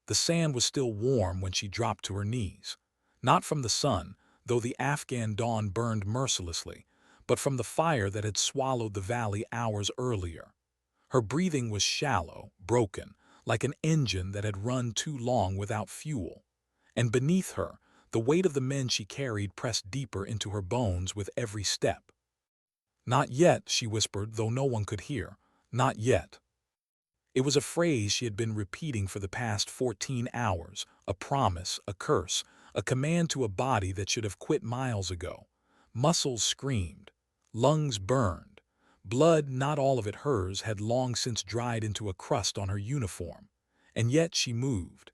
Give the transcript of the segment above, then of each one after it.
The sand was still warm when she dropped to her knees. Not from the sun, though the Afghan dawn burned mercilessly, but from the fire that had swallowed the valley hours earlier. Her breathing was shallow, broken, like an engine that had run too long without fuel. And beneath her, the weight of the men she carried pressed deeper into her bones with every step. "Not yet," she whispered, though no one could hear. "Not yet." It was a phrase she had been repeating for the past 14 hours, a promise, a curse, a command to a body that should have quit miles ago. Muscles screamed. Lungs burned. Blood, not all of it hers, had long since dried into a crust on her uniform. And yet she moved.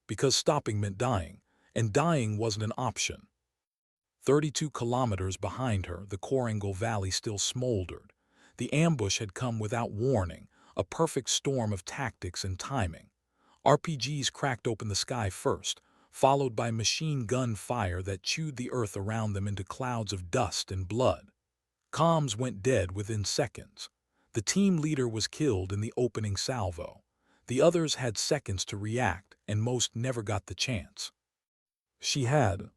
Because stopping meant dying, and dying wasn't an option. 32 kilometers behind her, the Korangal Valley still smoldered. The ambush had come without warning, a perfect storm of tactics and timing. RPGs cracked open the sky first, followed by machine gun fire that chewed the earth around them into clouds of dust and blood. Comms went dead within seconds. The team leader was killed in the opening salvo. The others had seconds to react, and most never got the chance. She had.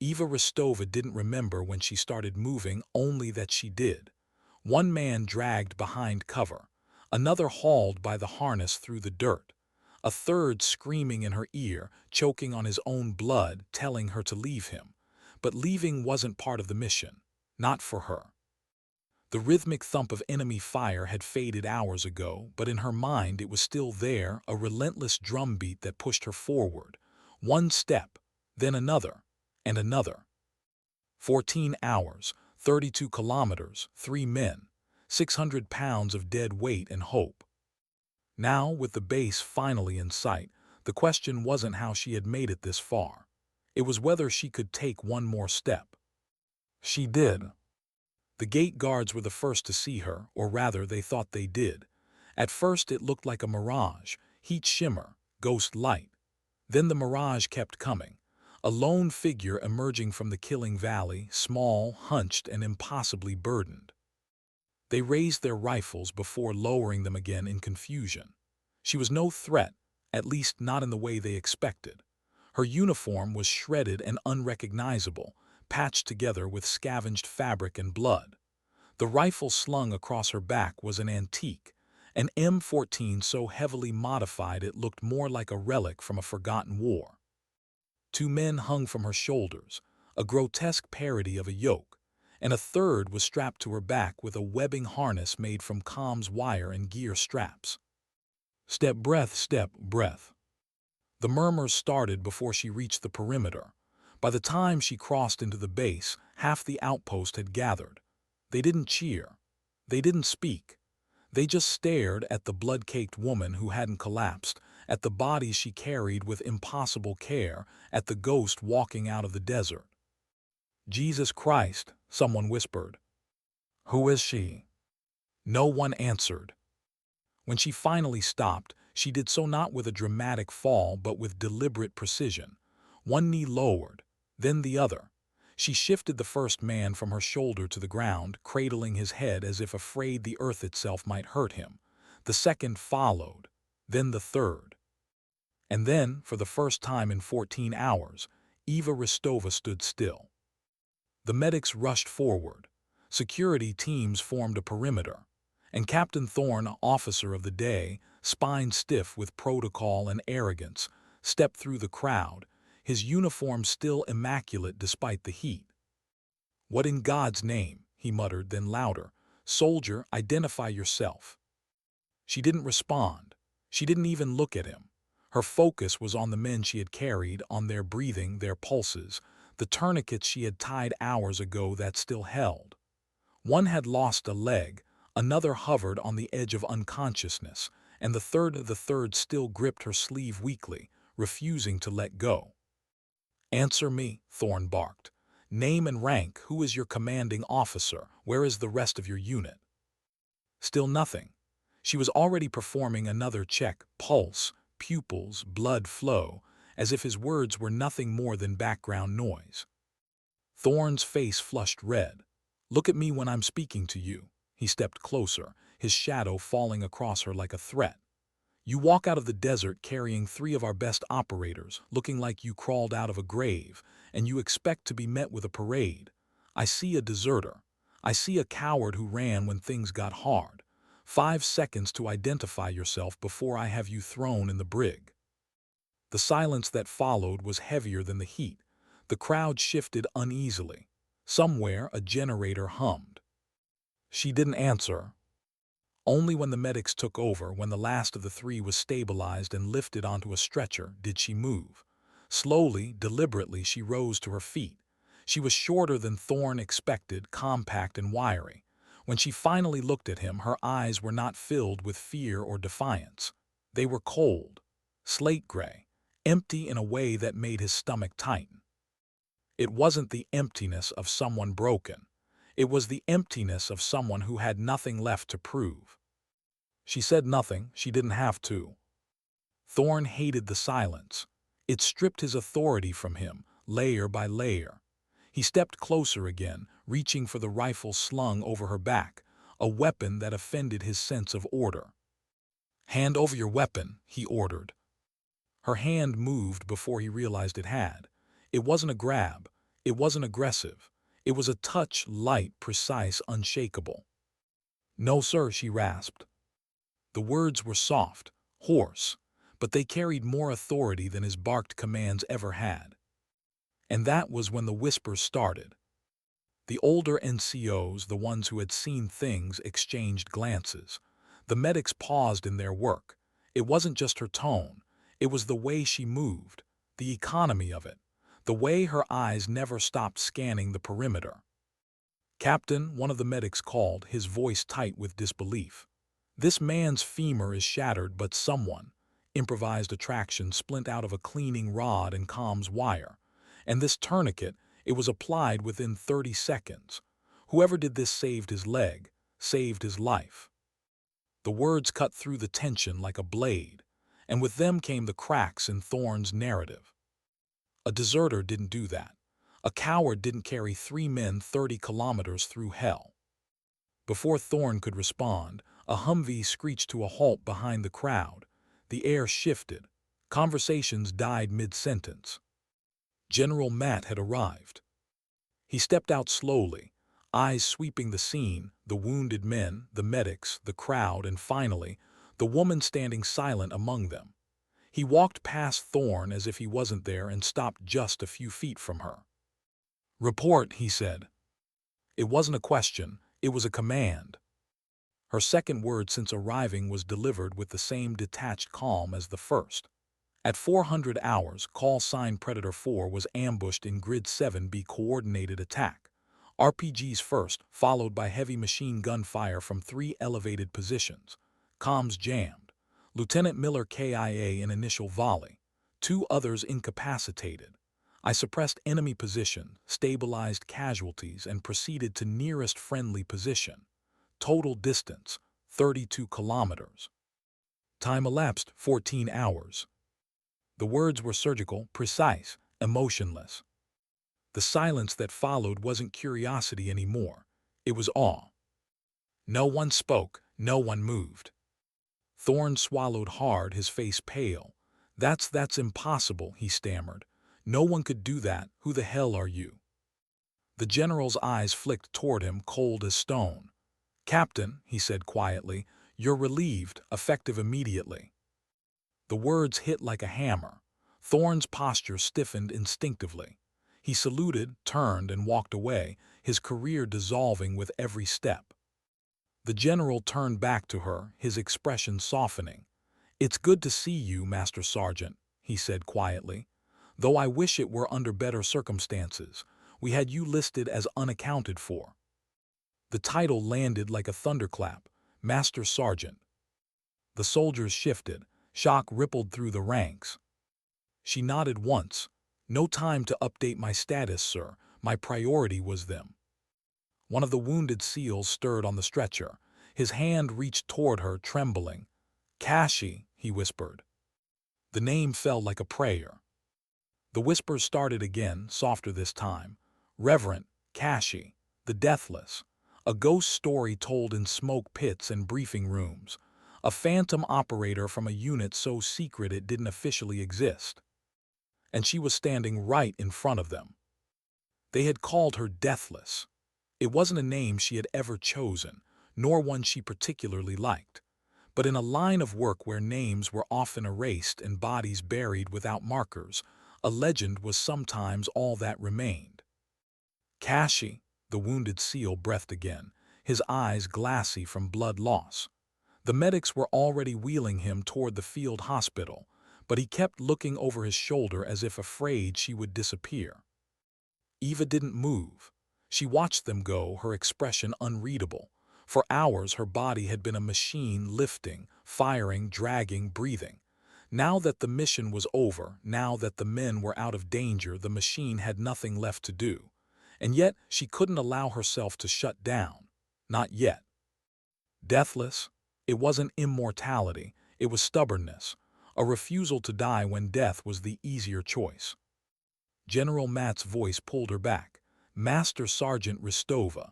Eva Rostova didn't remember when she started moving, only that she did. One man dragged behind cover, another hauled by the harness through the dirt, a third screaming in her ear, choking on his own blood, telling her to leave him. But leaving wasn't part of the mission, not for her. The rhythmic thump of enemy fire had faded hours ago, but in her mind it was still there, a relentless drumbeat that pushed her forward. One step, then another, and another. 14 hours, 32 kilometers, 3 men, 600 pounds of dead weight and hope. Now, with the base finally in sight, the question wasn't how she had made it this far. It was whether she could take one more step. She did. The gate guards were the first to see her, or rather they thought they did. At first it looked like a mirage, heat shimmer, ghost light. Then the mirage kept coming. A lone figure emerging from the killing valley, small, hunched, and impossibly burdened. They raised their rifles before lowering them again in confusion. She was no threat, at least not in the way they expected. Her uniform was shredded and unrecognizable, patched together with scavenged fabric and blood. The rifle slung across her back was an antique, an M14 so heavily modified it looked more like a relic from a forgotten war. 2 men hung from her shoulders, a grotesque parody of a yoke, and a third was strapped to her back with a webbing harness made from comms wire and gear straps. Step, breath. The murmurs started before she reached the perimeter. By the time she crossed into the base, half the outpost had gathered. They didn't cheer. They didn't speak. They just stared at the blood-caked woman who hadn't collapsed, at the body she carried with impossible care, at the ghost walking out of the desert. "Jesus Christ," someone whispered. "Who is she?" No one answered. When she finally stopped, she did so not with a dramatic fall but with deliberate precision. One knee lowered, then the other. She shifted the first man from her shoulder to the ground, cradling his head as if afraid the earth itself might hurt him. The second followed, then the third. And then, for the first time in 14 hours, Eva Rostova stood still. The medics rushed forward. Security teams formed a perimeter. And Captain Thorne, officer of the day, spine stiff with protocol and arrogance, stepped through the crowd, his uniform still immaculate despite the heat. "What in God's name?" he muttered, then louder. "Soldier, identify yourself." She didn't respond. She didn't even look at him. Her focus was on the men she had carried, on their breathing, their pulses, the tourniquets she had tied hours ago that still held. One had lost a leg, another hovered on the edge of unconsciousness, and the third still gripped her sleeve weakly, refusing to let go. "Answer me," Thorne barked. "Name and rank, who is your commanding officer, where is the rest of your unit?" Still nothing. She was already performing another check, pulse, pupils, blood flow, as if his words were nothing more than background noise. Thorne's face flushed red. "Look at me when I'm speaking to you." He stepped closer, his shadow falling across her like a threat. You walk out of the desert carrying 3 of our best operators, looking like you crawled out of a grave, and you expect to be met with a parade. I see a deserter. I see a coward who ran when things got hard. 5 seconds to identify yourself before I have you thrown in the brig." The silence that followed was heavier than the heat. The crowd shifted uneasily. Somewhere a generator hummed. She didn't answer. Only when the medics took over, when the last of the 3 was stabilized and lifted onto a stretcher, did she move. Slowly, deliberately, she rose to her feet. She was shorter than Thorne expected, compact and wiry. When she finally looked at him, her eyes were not filled with fear or defiance. They were cold, slate gray, empty in a way that made his stomach tighten. It wasn't the emptiness of someone broken. It was the emptiness of someone who had nothing left to prove. She said nothing. She didn't have to. Thorne hated the silence. It stripped his authority from him, layer by layer. He stepped closer again, reaching for the rifle slung over her back, a weapon that offended his sense of order. "Hand over your weapon," he ordered. Her hand moved before he realized it had. It wasn't a grab. It wasn't aggressive. It was a touch, light, precise, unshakable. "No, sir," she rasped. The words were soft, hoarse, but they carried more authority than his barked commands ever had. And that was when the whispers started. The older NCOs, the ones who had seen things, exchanged glances. The medics paused in their work. It wasn't just her tone. It was the way she moved, the economy of it, the way her eyes never stopped scanning the perimeter. "Captain," one of the medics called, his voice tight with disbelief. "This man's femur is shattered, but someone improvised a traction splint out of a cleaning rod and comms wire. And this tourniquet, it was applied within 30 seconds. Whoever did this saved his leg, saved his life." The words cut through the tension like a blade, and with them came the cracks in Thorne's narrative. A deserter didn't do that. A coward didn't carry 3 men 30 kilometers through hell. Before Thorne could respond, a Humvee screeched to a halt behind the crowd. The air shifted. Conversations died mid-sentence. General Matt had arrived. He stepped out slowly, eyes sweeping the scene, the wounded men, the medics, the crowd, and finally, the woman standing silent among them. He walked past Thorne as if he wasn't there and stopped just a few feet from her. "Report," he said. It wasn't a question, it was a command. Her second word since arriving was delivered with the same detached calm as the first. At 400 hours, call sign Predator 4 was ambushed in Grid 7B coordinated attack. RPGs first, followed by heavy machine gun fire from 3 elevated positions. Comms jammed. Lieutenant Miller KIA in initial volley. 2 others incapacitated. I suppressed enemy position, stabilized casualties, and proceeded to nearest friendly position. Total distance, 32 kilometers. Time elapsed, 14 hours. The words were surgical, precise, emotionless. The silence that followed wasn't curiosity anymore. It was awe. No one spoke, no one moved. Thorne swallowed hard, his face pale. That's impossible," he stammered. "No one could do that. Who the hell are you?" The general's eyes flicked toward him, cold as stone. "Captain," he said quietly, "you're relieved, effective immediately." The words hit like a hammer. Thorne's posture stiffened instinctively. He saluted, turned, and walked away, his career dissolving with every step. The general turned back to her, his expression softening. "It's good to see you, Master Sergeant," he said quietly. "Though I wish it were under better circumstances. We had you listed as unaccounted for." The title landed like a thunderclap, Master Sergeant. The soldiers shifted. Shock rippled through the ranks. She nodded once. "No time to update my status, sir. My priority was them." One of the wounded SEALs stirred on the stretcher. His hand reached toward her, trembling. "Cashy," he whispered. The name fell like a prayer. The whispers started again, softer this time. "Reverend Cashy, the Deathless. A ghost story told in smoke pits and briefing rooms. a phantom operator from a unit so secret it didn't officially exist. And she was standing right in front of them. They had called her Deathless. It wasn't a name she had ever chosen, nor one she particularly liked. But in a line of work where names were often erased and bodies buried without markers, a legend was sometimes all that remained. Kashi, the wounded SEAL, breathed again, his eyes glassy from blood loss. The medics were already wheeling him toward the field hospital, but he kept looking over his shoulder as if afraid she would disappear. Eva didn't move. She watched them go, her expression unreadable. For hours her body had been a machine, lifting, firing, dragging, breathing. Now that the mission was over, now that the men were out of danger, the machine had nothing left to do. And yet she couldn't allow herself to shut down. Not yet. Deathless? It wasn't immortality, it was stubbornness, a refusal to die when death was the easier choice. General Matt's voice pulled her back. Master Sergeant Ristova.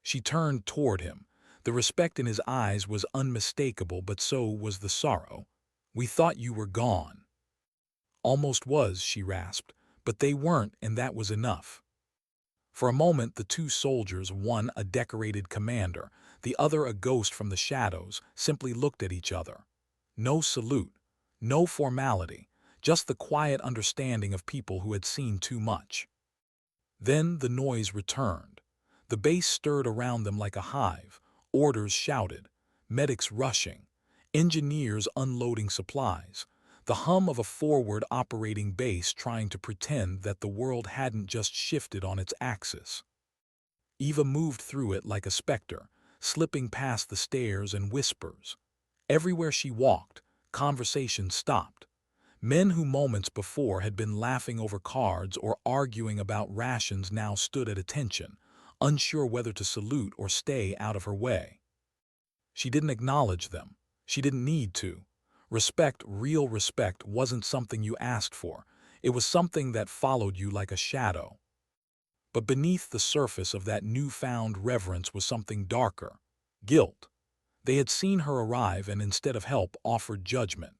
She turned toward him. The respect in his eyes was unmistakable, but so was the sorrow. We thought you were gone. Almost was, she rasped, but they weren't, and that was enough. For a moment the two soldiers, one a decorated commander, the other a ghost from the shadows, simply looked at each other. No salute, no formality, just the quiet understanding of people who had seen too much. Then the noise returned. The base stirred around them like a hive, orders shouted, medics rushing, engineers unloading supplies, the hum of a forward operating base trying to pretend that the world hadn't just shifted on its axis. Eva moved through it like a specter, slipping past the stairs and whispers. Everywhere she walked, conversation stopped. Men who moments before had been laughing over cards or arguing about rations now stood at attention, unsure whether to salute or stay out of her way. She didn't acknowledge them. She didn't need to. Respect, real respect, wasn't something you asked for. It was something that followed you like a shadow. But beneath the surface of that newfound reverence was something darker. Guilt. They had seen her arrive and instead of help offered judgment.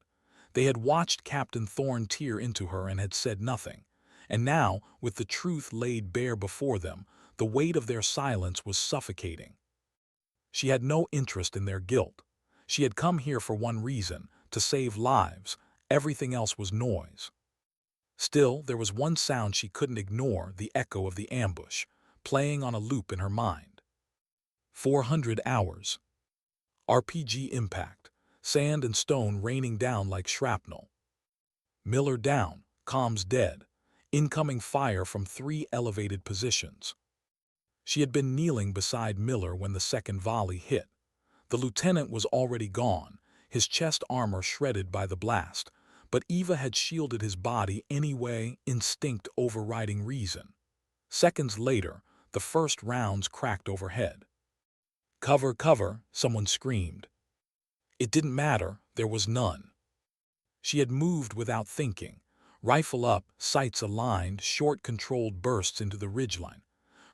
They had watched Captain Thorne tear into her and had said nothing. And now, with the truth laid bare before them, the weight of their silence was suffocating. She had no interest in their guilt. She had come here for one reason, to save lives. Everything else was noise. Still, there was one sound she couldn't ignore, the echo of the ambush, playing on a loop in her mind. 400 hours. RPG impact. Sand and stone raining down like shrapnel. Miller down, comms dead. Incoming fire from 3 elevated positions. She had been kneeling beside Miller when the second volley hit. The lieutenant was already gone, his chest armor shredded by the blast, but Eva had shielded his body anyway, instinct overriding reason. Seconds later, the first rounds cracked overhead. "Cover, cover," someone screamed. It didn't matter, there was none. She had moved without thinking. Rifle up, sights aligned, short controlled bursts into the ridgeline.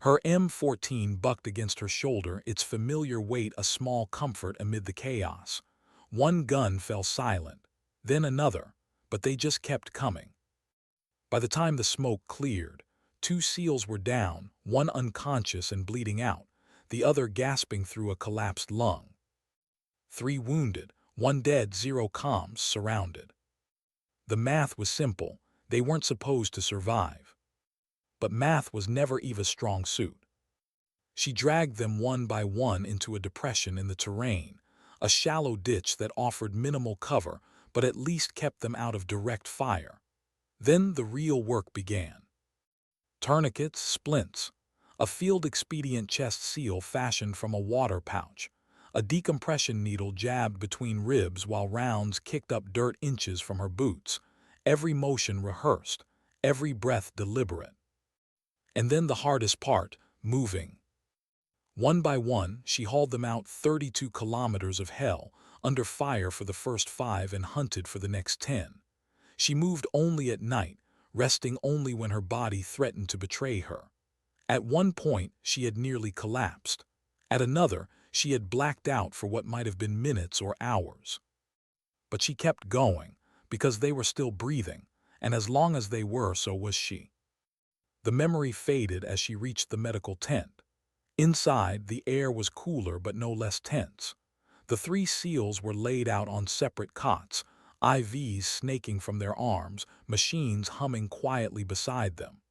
Her M14 bucked against her shoulder, its familiar weight a small comfort amid the chaos. One gun fell silent, then another, but they just kept coming. By the time the smoke cleared, 2 SEALs were down, one unconscious and bleeding out, the other gasping through a collapsed lung. 3 wounded, 1 dead, 0 comms, surrounded. The math was simple, they weren't supposed to survive. But math was never Eva's strong suit. She dragged them one by one into a depression in the terrain, a shallow ditch that offered minimal cover but at least kept them out of direct fire. Then the real work began. Tourniquets, splints, a field-expedient chest seal fashioned from a water pouch, a decompression needle jabbed between ribs while rounds kicked up dirt inches from her boots, every motion rehearsed, every breath deliberate. And then the hardest part, moving. One by one, she hauled them out 32 kilometers of hell, under fire for the first 5 and hunted for the next 10. She moved only at night, resting only when her body threatened to betray her. At one point, she had nearly collapsed. At another, She had blacked out for what might have been minutes or hours. But she kept going, because they were still breathing, and as long as they were, so was she. The memory faded as she reached the medical tent. Inside, the air was cooler but no less tense. The three SEALs were laid out on separate cots, IVs snaking from their arms, machines humming quietly beside them.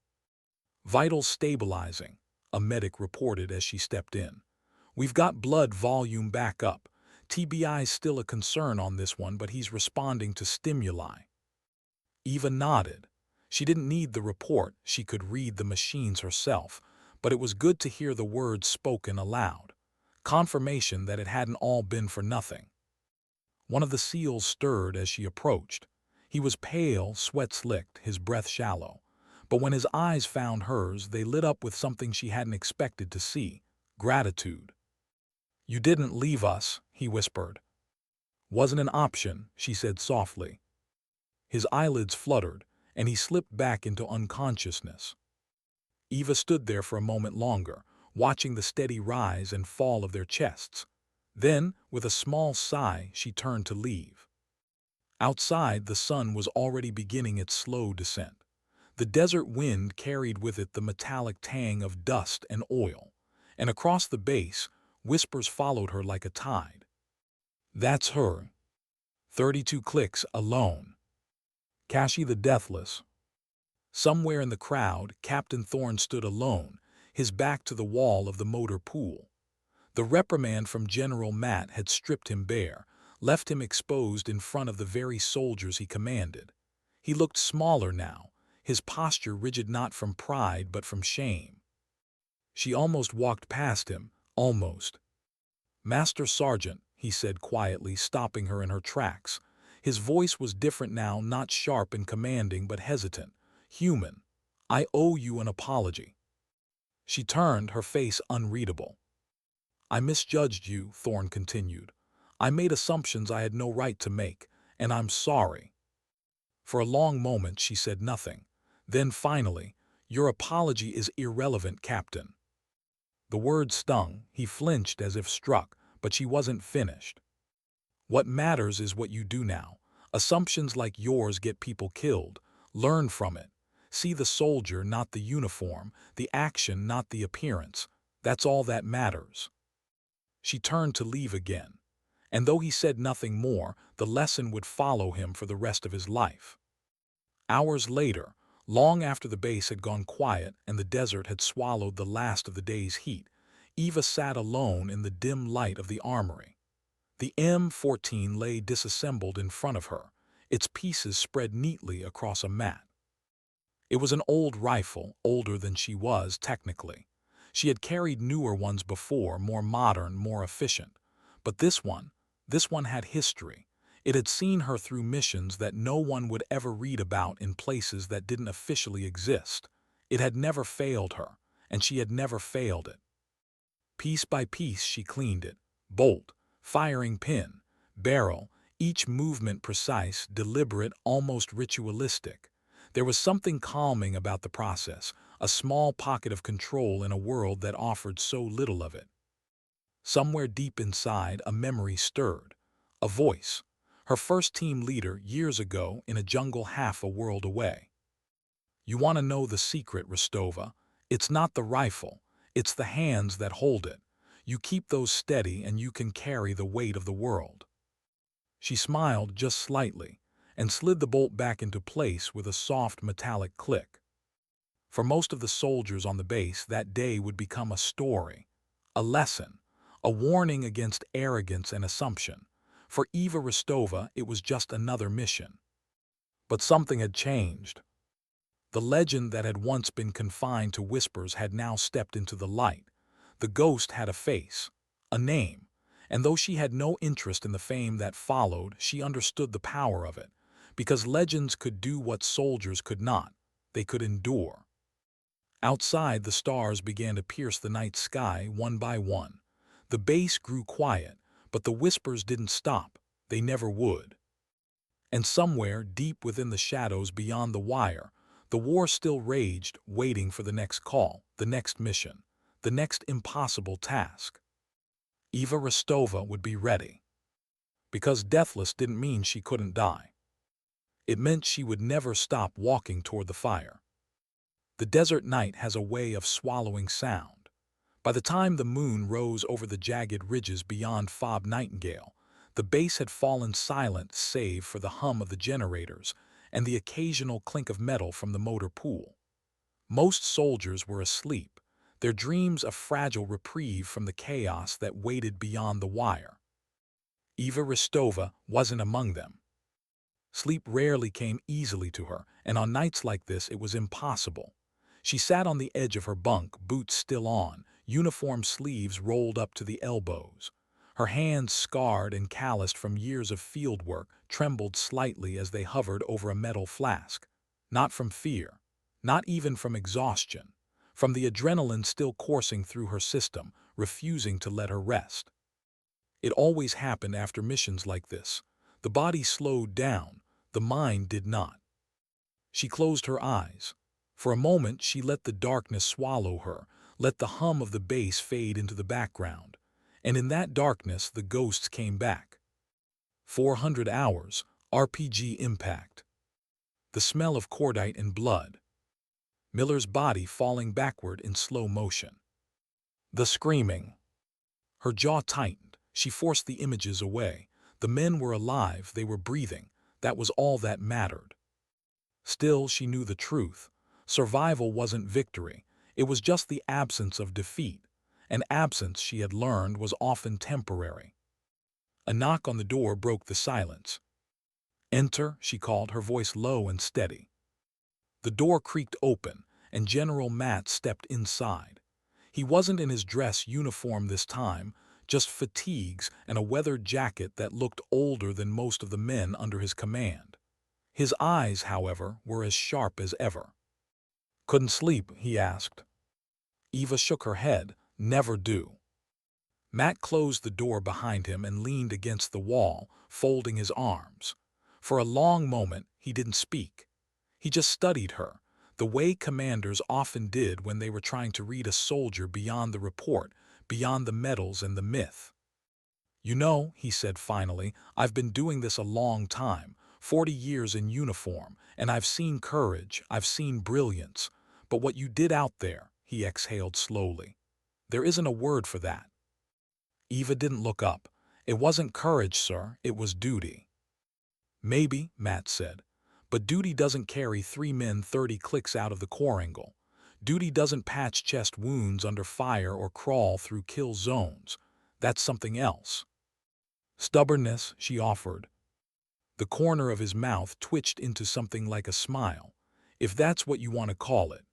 "Vitals stabilizing," a medic reported as she stepped in. "We've got blood volume back up. TBI's still a concern on this one, but he's responding to stimuli." Eva nodded. She didn't need the report, she could read the machines herself, but it was good to hear the words spoken aloud. Confirmation that it hadn't all been for nothing. One of the SEALs stirred as she approached. He was pale, sweat-slicked, his breath shallow. But when his eyes found hers, they lit up with something she hadn't expected to see: gratitude. "You didn't leave us," he whispered. "Wasn't an option," she said softly. His eyelids fluttered, and he slipped back into unconsciousness. Eva stood there for a moment longer, watching the steady rise and fall of their chests. Then, with a small sigh, she turned to leave. Outside, the sun was already beginning its slow descent. The desert wind carried with it the metallic tang of dust and oil, and across the base, whispers followed her like a tide. "That's her. 32 clicks alone. Kashi the Deathless." Somewhere in the crowd, Captain Thorne stood alone, his back to the wall of the motor pool. The reprimand from General Matt had stripped him bare, left him exposed in front of the very soldiers he commanded. He looked smaller now, his posture rigid not from pride but from shame. She almost walked past him, almost. "Master Sergeant," he said quietly, stopping her in her tracks. His voice was different now, not sharp and commanding but hesitant, human. "I owe you an apology." She turned, her face unreadable. "I misjudged you," Thorne continued. "I made assumptions I had no right to make, and I'm sorry." For a long moment she said nothing. Then finally, "Your apology is irrelevant, Captain." The word stung. He flinched as if struck, but she wasn't finished. "What matters is what you do now. Assumptions like yours get people killed. Learn from it. See the soldier, not the uniform, the action, not the appearance. That's all that matters." She turned to leave again. And though he said nothing more, the lesson would follow him for the rest of his life. Hours later, long after the base had gone quiet and the desert had swallowed the last of the day's heat, Eva sat alone in the dim light of the armory. The M14 lay disassembled in front of her, its pieces spread neatly across a mat. It was an old rifle, older than she was technically. She had carried newer ones before, more modern, more efficient. But this one had history. It had seen her through missions that no one would ever read about in places that didn't officially exist. It had never failed her, and she had never failed it. Piece by piece she cleaned it, bolt, firing pin, barrel, each movement precise, deliberate, almost ritualistic. There was something calming about the process, a small pocket of control in a world that offered so little of it. Somewhere deep inside, a memory stirred. A voice. Her first team leader years ago in a jungle half a world away. "You want to know the secret, Rostova? It's not the rifle. It's the hands that hold it. You keep those steady and you can carry the weight of the world." She smiled just slightly and slid the bolt back into place with a soft metallic click. For most of the soldiers on the base, that day would become a story, a lesson, a warning against arrogance and assumption. For Eva Rostova, it was just another mission. But something had changed. The legend that had once been confined to whispers had now stepped into the light. The ghost had a face, a name, and though she had no interest in the fame that followed, she understood the power of it. Because legends could do what soldiers could not. They could endure. Outside, the stars began to pierce the night sky one by one. The base grew quiet, but the whispers didn't stop. They never would. And somewhere, deep within the shadows beyond the wire, the war still raged, waiting for the next call, the next mission, the next impossible task. Eva Rostova would be ready. Because deathless didn't mean she couldn't die. It meant she would never stop walking toward the fire. The desert night has a way of swallowing sound. By the time the moon rose over the jagged ridges beyond Fob Nightingale, the base had fallen silent save for the hum of the generators and the occasional clink of metal from the motor pool. Most soldiers were asleep, their dreams a fragile reprieve from the chaos that waited beyond the wire. Eva Rostova wasn't among them. Sleep rarely came easily to her, and on nights like this it was impossible. She sat on the edge of her bunk, boots still on, uniform sleeves rolled up to the elbows. Her hands, scarred and calloused from years of field work, trembled slightly as they hovered over a metal flask. Not from fear, not even from exhaustion, from the adrenaline still coursing through her system, refusing to let her rest. It always happened after missions like this. The body slowed down, the mind did not. She closed her eyes. For a moment she let the darkness swallow her, let the hum of the bass fade into the background. And in that darkness the ghosts came back. 400 hours, RPG impact. The smell of cordite and blood. Miller's body falling backward in slow motion. The screaming. Her jaw tightened. She forced the images away. The men were alive, they were breathing. That was all that mattered. Still, she knew the truth. Survival wasn't victory. It was just the absence of defeat. An absence, she had learned, was often temporary. A knock on the door broke the silence. "Enter," she called, her voice low and steady. The door creaked open, and General Matt stepped inside. He wasn't in his dress uniform this time, just fatigues and a weathered jacket that looked older than most of the men under his command. His eyes, however, were as sharp as ever. "Couldn't sleep?" he asked. Eva shook her head. "Never do." Matt closed the door behind him and leaned against the wall, folding his arms. For a long moment, he didn't speak. He just studied her, the way commanders often did when they were trying to read a soldier beyond the report, beyond the medals and the myth. "You know," he said finally, "I've been doing this a long time, 40 years in uniform, and I've seen courage, I've seen brilliance. But what you did out there," he exhaled slowly, "there isn't a word for that." Eva didn't look up. "It wasn't courage, sir, it was duty." "Maybe," Matt said, "but duty doesn't carry 3 men 30 clicks out of the quadrangle. Duty doesn't patch chest wounds under fire or crawl through kill zones. That's something else." "Stubbornness," she offered. The corner of his mouth twitched into something like a smile. "If that's what you want to call it."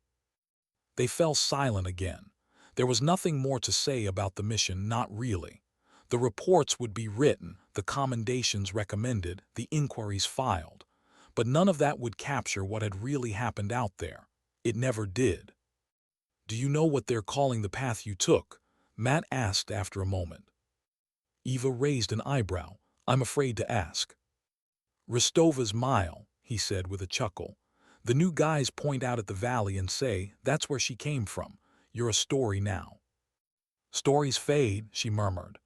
They fell silent again. There was nothing more to say about the mission, not really. The reports would be written, the commendations recommended, the inquiries filed. But none of that would capture what had really happened out there. It never did. "Do you know what they're calling the path you took?" Matt asked after a moment. Eva raised an eyebrow. "I'm afraid to ask." "Rostova's Mile," he said with a chuckle. "The new guys point out at the valley and say, that's where she came from. You're a story now." "Stories fade," she murmured.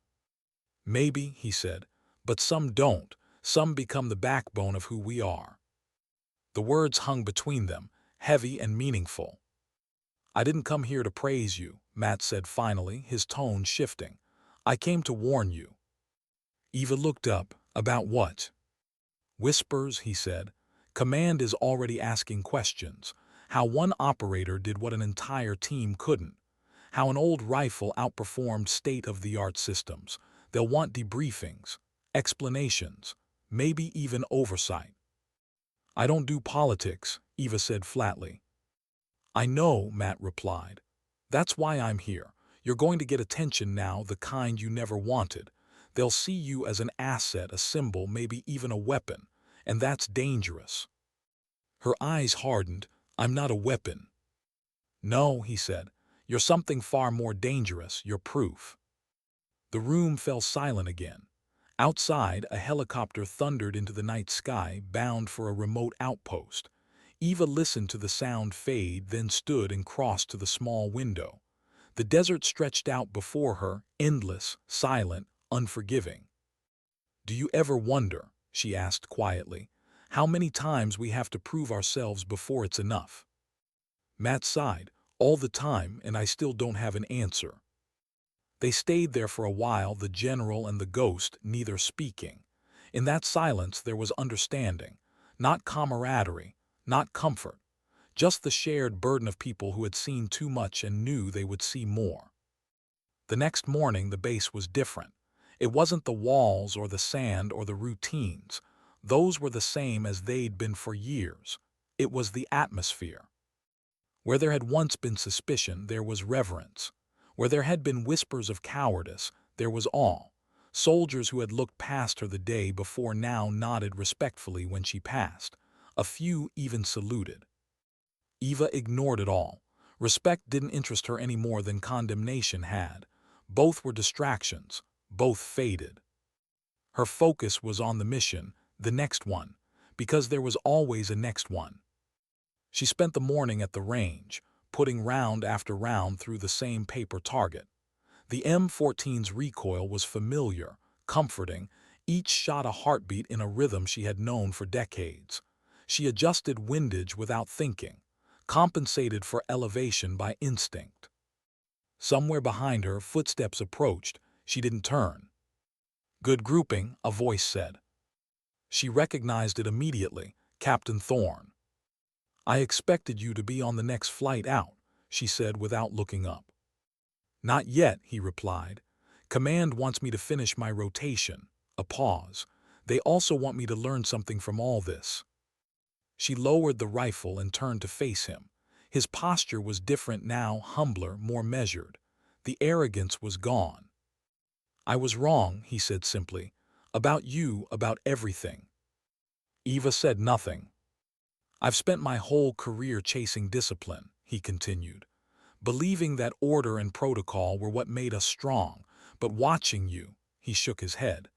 "Maybe," he said, "but some don't. Some become the backbone of who we are." The words hung between them, heavy and meaningful. "I didn't come here to praise you," Matt said finally, his tone shifting. "I came to warn you." Eva looked up. "About what?" "Whispers," he said. "Command is already asking questions. How one operator did what an entire team couldn't. How an old rifle outperformed state-of-the-art systems. They'll want debriefings, explanations, maybe even oversight." "I don't do politics," Eva said flatly. "I know," Matt replied. "That's why I'm here. You're going to get attention now, the kind you never wanted. They'll see you as an asset, a symbol, maybe even a weapon, and that's dangerous." Her eyes hardened. "I'm not a weapon." "No," he said. "You're something far more dangerous. You're proof." The room fell silent again. Outside, a helicopter thundered into the night sky, bound for a remote outpost. Eva listened to the sound fade, then stood and crossed to the small window. The desert stretched out before her, endless, silent, unforgiving. "Do you ever wonder," she asked quietly, "how many times we have to prove ourselves before it's enough?" Matt sighed. "All the time, and I still don't have an answer." They stayed there for a while, the general and the ghost neither speaking. In that silence there was understanding, not camaraderie, not comfort, just the shared burden of people who had seen too much and knew they would see more. The next morning the base was different. It wasn't the walls or the sand or the routines. Those were the same as they'd been for years. It was the atmosphere. Where there had once been suspicion, there was reverence. Where there had been whispers of cowardice, there was awe. Soldiers who had looked past her the day before now nodded respectfully when she passed. A few even saluted. Eva ignored it all. Respect didn't interest her any more than condemnation had. Both were distractions. Both faded. Her focus was on the mission, the next one, because there was always a next one. She spent the morning at the range, putting round after round through the same paper target. The M14's recoil was familiar, comforting. Each shot a heartbeat in a rhythm she had known for decades. She adjusted windage without thinking, compensated for elevation by instinct. Somewhere behind her, footsteps approached. She didn't turn. "Good grouping," a voice said. She recognized it immediately, Captain Thorne. "I expected you to be on the next flight out," she said without looking up. "Not yet," he replied. "Command wants me to finish my rotation." A pause. "They also want me to learn something from all this." She lowered the rifle and turned to face him. His posture was different now, humbler, more measured. The arrogance was gone. "I was wrong," he said simply. "About you, about everything." Eva said nothing. "I've spent my whole career chasing discipline," he continued, "believing that order and protocol were what made us strong. But watching you," he shook his head,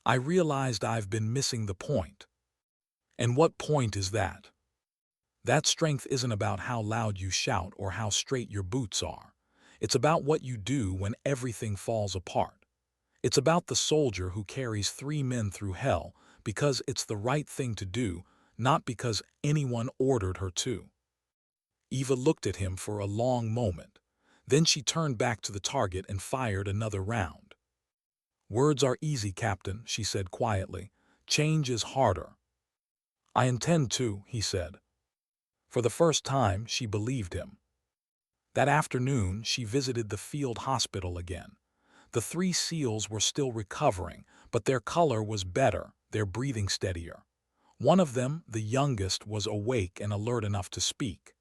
"I realized I've been missing the point." "And what point is that?" "That strength isn't about how loud you shout or how straight your boots are. It's about what you do when everything falls apart. It's about the soldier who carries 3 men through hell because it's the right thing to do, not because anyone ordered her to." Eva looked at him for a long moment. Then she turned back to the target and fired another round. "Words are easy, Captain," she said quietly. "Change is harder." "I intend to," he said. For the first time, she believed him. That afternoon, she visited the field hospital again. The 3 SEALs were still recovering, but their color was better, their breathing steadier. One of them, the youngest, was awake and alert enough to speak.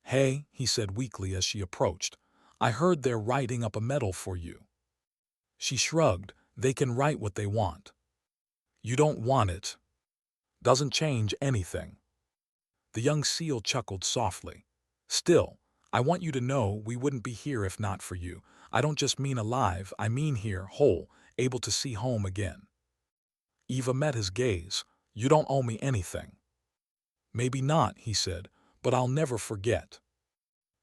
"Hey," he said weakly as she approached, "I heard they're writing up a medal for you." She shrugged. "They can write what they want." "You don't want it." "Doesn't change anything." The young SEAL chuckled softly. "Still, I want you to know we wouldn't be here if not for you. I don't just mean alive, I mean here, whole, able to see home again." Eva met his gaze. "You don't owe me anything." "Maybe not," he said, "but I'll never forget."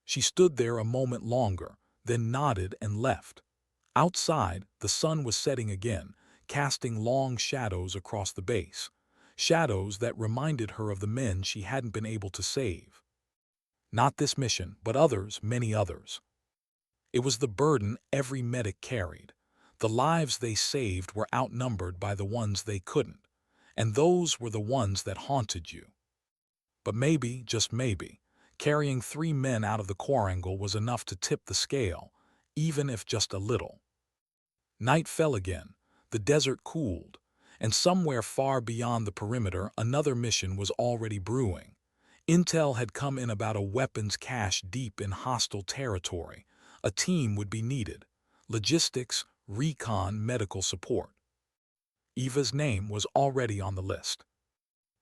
She stood there a moment longer, then nodded and left. Outside, the sun was setting again, casting long shadows across the base. Shadows that reminded her of the men she hadn't been able to save. Not this mission, but others, many others. It was the burden every medic carried. The lives they saved were outnumbered by the ones they couldn't, and those were the ones that haunted you. But maybe, just maybe, carrying 3 men out of the quadrangle was enough to tip the scale, even if just a little. Night fell again, the desert cooled, and somewhere far beyond the perimeter another mission was already brewing. Intel had come in about a weapons cache deep in hostile territory. A team would be needed. Logistics, recon, medical support. Eva's name was already on the list.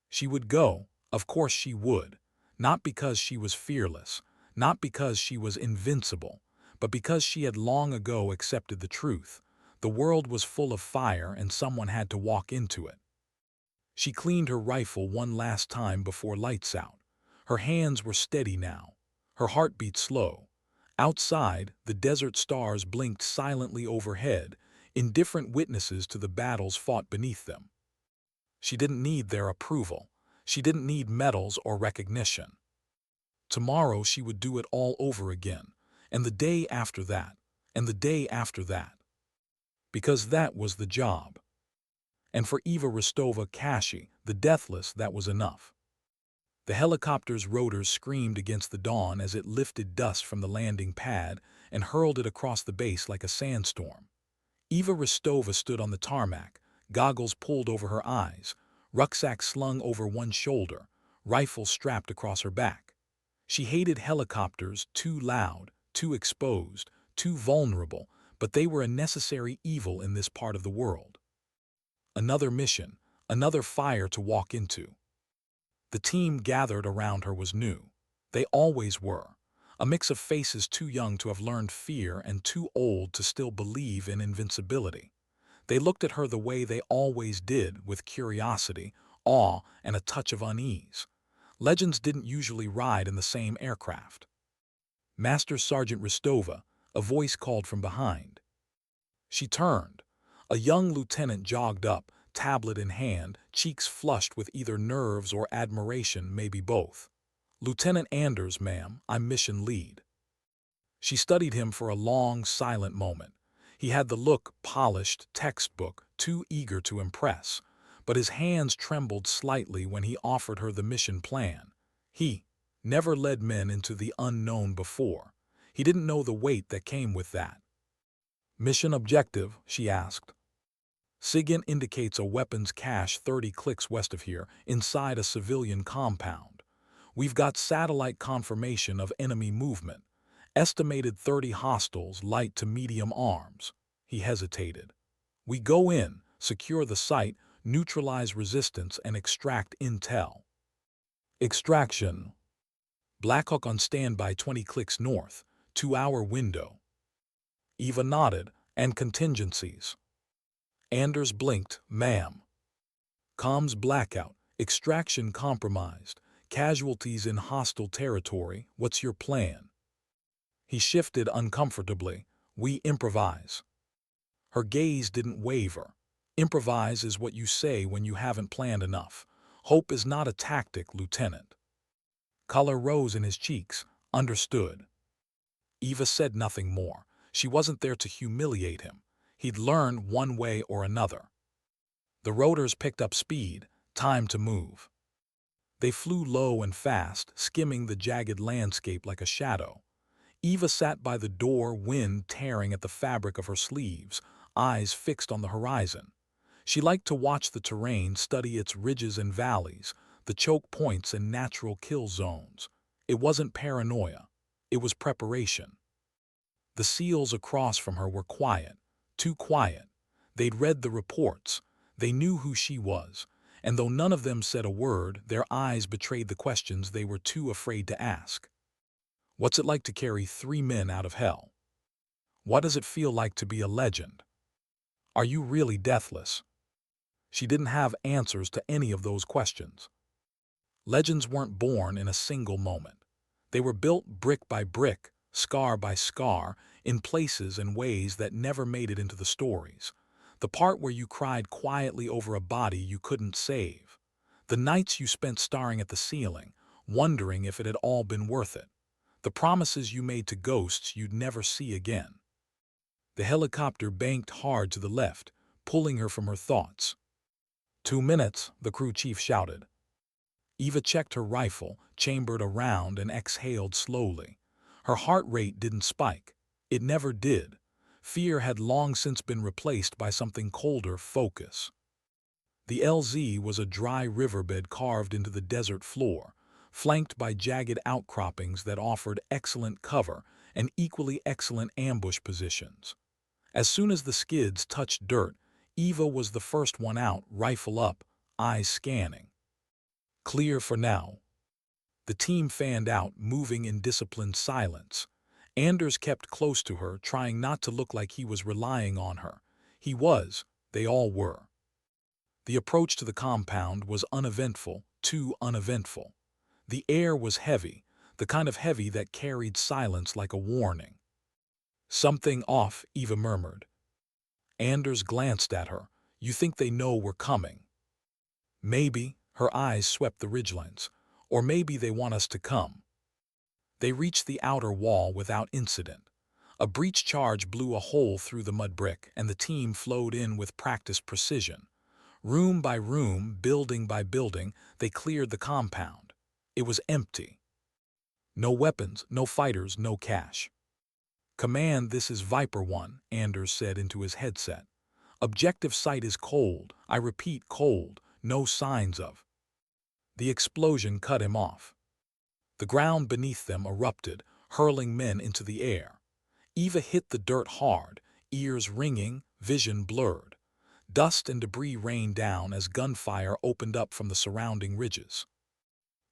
She would go, of course she would, not because she was fearless, not because she was invincible, but because she had long ago accepted the truth. The world was full of fire and someone had to walk into it. She cleaned her rifle one last time before lights out. Her hands were steady now. Her heart beat slow. Outside, the desert stars blinked silently overhead, indifferent witnesses to the battles fought beneath them. She didn't need their approval. She didn't need medals or recognition. Tomorrow she would do it all over again, and the day after that, and the day after that. Because that was the job. And for Eva Rostova-Kashi, the deathless, that was enough. The helicopter's rotors screamed against the dawn as it lifted dust from the landing pad and hurled it across the base like a sandstorm. Eva Rostova stood on the tarmac, goggles pulled over her eyes, rucksack slung over one shoulder, rifle strapped across her back. She hated helicopters, too loud, too exposed, too vulnerable, but they were a necessary evil in this part of the world. Another mission, another fire to walk into. The team gathered around her was new. They always were. A mix of faces too young to have learned fear and too old to still believe in invincibility. They looked at her the way they always did, with curiosity, awe, and a touch of unease. Legends didn't usually ride in the same aircraft. Master Sergeant Rostova, a voice called from behind. She turned. A young lieutenant jogged up, tablet in hand, cheeks flushed with either nerves or admiration, maybe both. "Lieutenant Anders, ma'am, I'm mission lead." She studied him for a long, silent moment. He had the look, polished, textbook, too eager to impress, but his hands trembled slightly when he offered her the mission plan. He never led men into the unknown before. He didn't know the weight that came with that. "Mission objective?" she asked. "SIGINT indicates a weapons cache 30 clicks west of here, inside a civilian compound. We've got satellite confirmation of enemy movement. Estimated 30 hostiles, light to medium arms." He hesitated. "We go in, secure the site, neutralize resistance, and extract intel." "Extraction." "Blackhawk on standby 20 clicks north, 2-hour window." Eva nodded. "And contingencies?" Anders blinked. "Ma'am." "Comms blackout, extraction compromised, casualties in hostile territory. What's your plan?" He shifted uncomfortably. "We improvise." Her gaze didn't waver. Improvise is what you say when you haven't planned enough. Hope is not a tactic, Lieutenant. Color rose in his cheeks. "Understood." Eva said nothing more. She wasn't there to humiliate him. He'd learn one way or another. The rotors picked up speed. Time to move. They flew low and fast, skimming the jagged landscape like a shadow. Eva sat by the door, wind tearing at the fabric of her sleeves, eyes fixed on the horizon. She liked to watch the terrain, study its ridges and valleys, the choke points and natural kill zones. It wasn't paranoia. It was preparation. The SEALs across from her were quiet, too quiet. They'd read the reports. They knew who she was, and though none of them said a word, their eyes betrayed the questions they were too afraid to ask. What's it like to carry 3 men out of hell? What does it feel like to be a legend? Are you really deathless? She didn't have answers to any of those questions. Legends weren't born in a single moment. They were built brick by brick, scar by scar, in places and ways that never made it into the stories. The part where you cried quietly over a body you couldn't save. The nights you spent staring at the ceiling, wondering if it had all been worth it. The promises you made to ghosts you'd never see again. The helicopter banked hard to the left, pulling her from her thoughts. 2 minutes, the crew chief shouted. Eva checked her rifle, chambered a round, and exhaled slowly. Her heart rate didn't spike. It never did. Fear had long since been replaced by something colder: focus. The LZ was a dry riverbed carved into the desert floor, flanked by jagged outcroppings that offered excellent cover and equally excellent ambush positions. As soon as the skids touched dirt, Eva was the first one out, rifle up, eyes scanning. Clear for now. The team fanned out, moving in disciplined silence. Anders kept close to her, trying not to look like he was relying on her. He was. They all were. The approach to the compound was uneventful, too uneventful. The air was heavy, the kind of heavy that carried silence like a warning. "Something off," Eva murmured. Anders glanced at her. "You think they know we're coming?" "Maybe," her eyes swept the ridgelines. "Or maybe they want us to come." They reached the outer wall without incident. A breech charge blew a hole through the mud brick, and the team flowed in with practiced precision. Room by room, building by building, they cleared the compound. It was empty. No weapons, no fighters, no cash. "Command, this is Viper 1, Anders said into his headset. "Objective sight is cold. I repeat, cold. No signs of—" The explosion cut him off. The ground beneath them erupted, hurling men into the air. Eva hit the dirt hard, ears ringing, vision blurred. Dust and debris rained down as gunfire opened up from the surrounding ridges.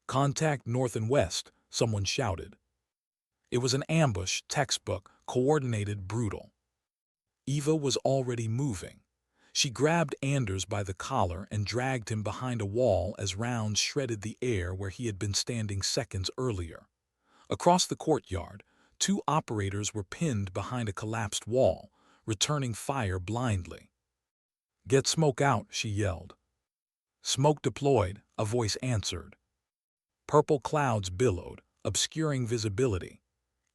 "Contact north and west," someone shouted. It was an ambush, textbook, coordinated, brutal. Eva was already moving. She grabbed Anders by the collar and dragged him behind a wall as rounds shredded the air where he had been standing seconds earlier. Across the courtyard, 2 operators were pinned behind a collapsed wall, returning fire blindly. "Get smoke out," she yelled. "Smoke deployed," a voice answered. Purple clouds billowed, obscuring visibility.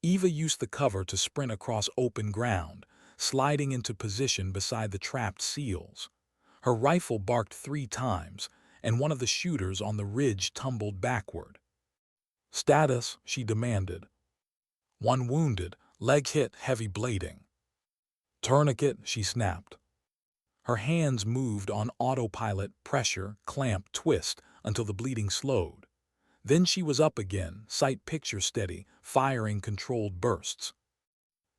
Eva used the cover to sprint across open ground, sliding into position beside the trapped SEALs. Her rifle barked 3 times, and one of the shooters on the ridge tumbled backward. "Status," she demanded. "1 wounded, leg hit, heavy blading." "Tourniquet," she snapped. Her hands moved on autopilot, pressure, clamp, twist, until the bleeding slowed. Then she was up again, sight picture steady, firing controlled bursts.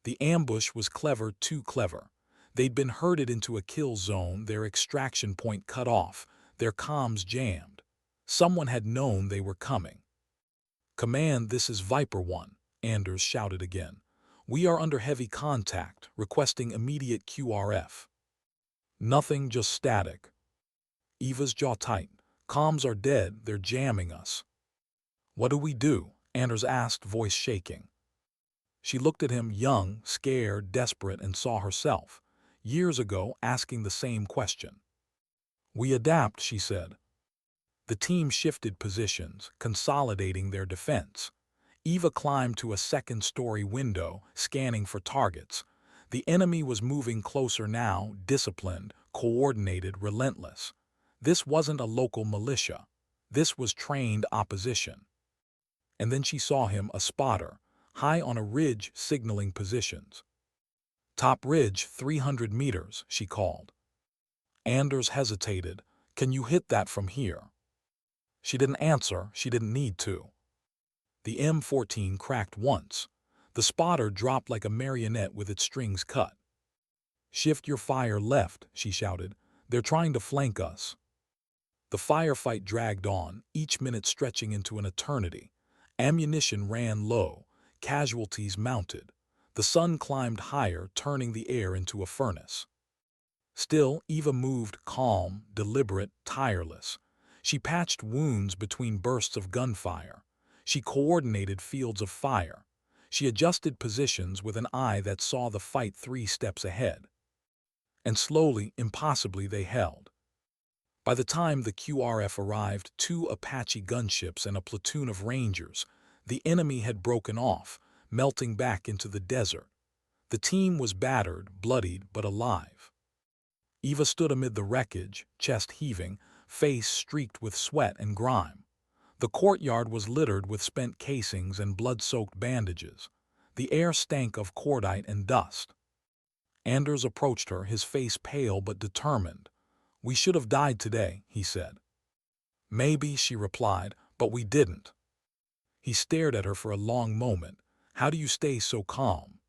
The ambush was clever, too clever. They'd been herded into a kill zone, their extraction point cut off, their comms jammed. Someone had known they were coming. "Command, this is Viper 1, Anders shouted again. "We are under heavy contact, requesting immediate QRF." "Nothing, just static." Eva's jaw tightened. "Comms are dead, they're jamming us." "What do we do?" Anders asked, voice shaking. She looked at him, young, scared, desperate, and saw herself, years ago, asking the same question. "We adapt," she said. The team shifted positions, consolidating their defense. Eva climbed to a second-story window, scanning for targets. The enemy was moving closer now, disciplined, coordinated, relentless. This wasn't a local militia. This was trained opposition. And then she saw him, a spotter, high on a ridge signaling positions. "Top ridge, 300 meters, she called. Anders hesitated. "Can you hit that from here?" She didn't answer, she didn't need to. The M14 cracked once. The spotter dropped like a marionette with its strings cut. "Shift your fire left," she shouted. "They're trying to flank us." The firefight dragged on, each minute stretching into an eternity. Ammunition ran low, casualties mounted. The sun climbed higher, turning the air into a furnace. Still, Eva moved, calm, deliberate, tireless. She patched wounds between bursts of gunfire. She coordinated fields of fire. She adjusted positions with an eye that saw the fight 3 steps ahead. And slowly, impossibly, they held. By the time the QRF arrived, 2 Apache gunships and a platoon of Rangers, the enemy had broken off, melting back into the desert. The team was battered, bloodied, but alive. Eva stood amid the wreckage, chest heaving, face streaked with sweat and grime. The courtyard was littered with spent casings and blood-soaked bandages. The air stank of cordite and dust. Anders approached her, his face pale but determined. "We should have died today," he said. "Maybe," she replied, "but we didn't." He stared at her for a long moment. "How do you stay so calm?"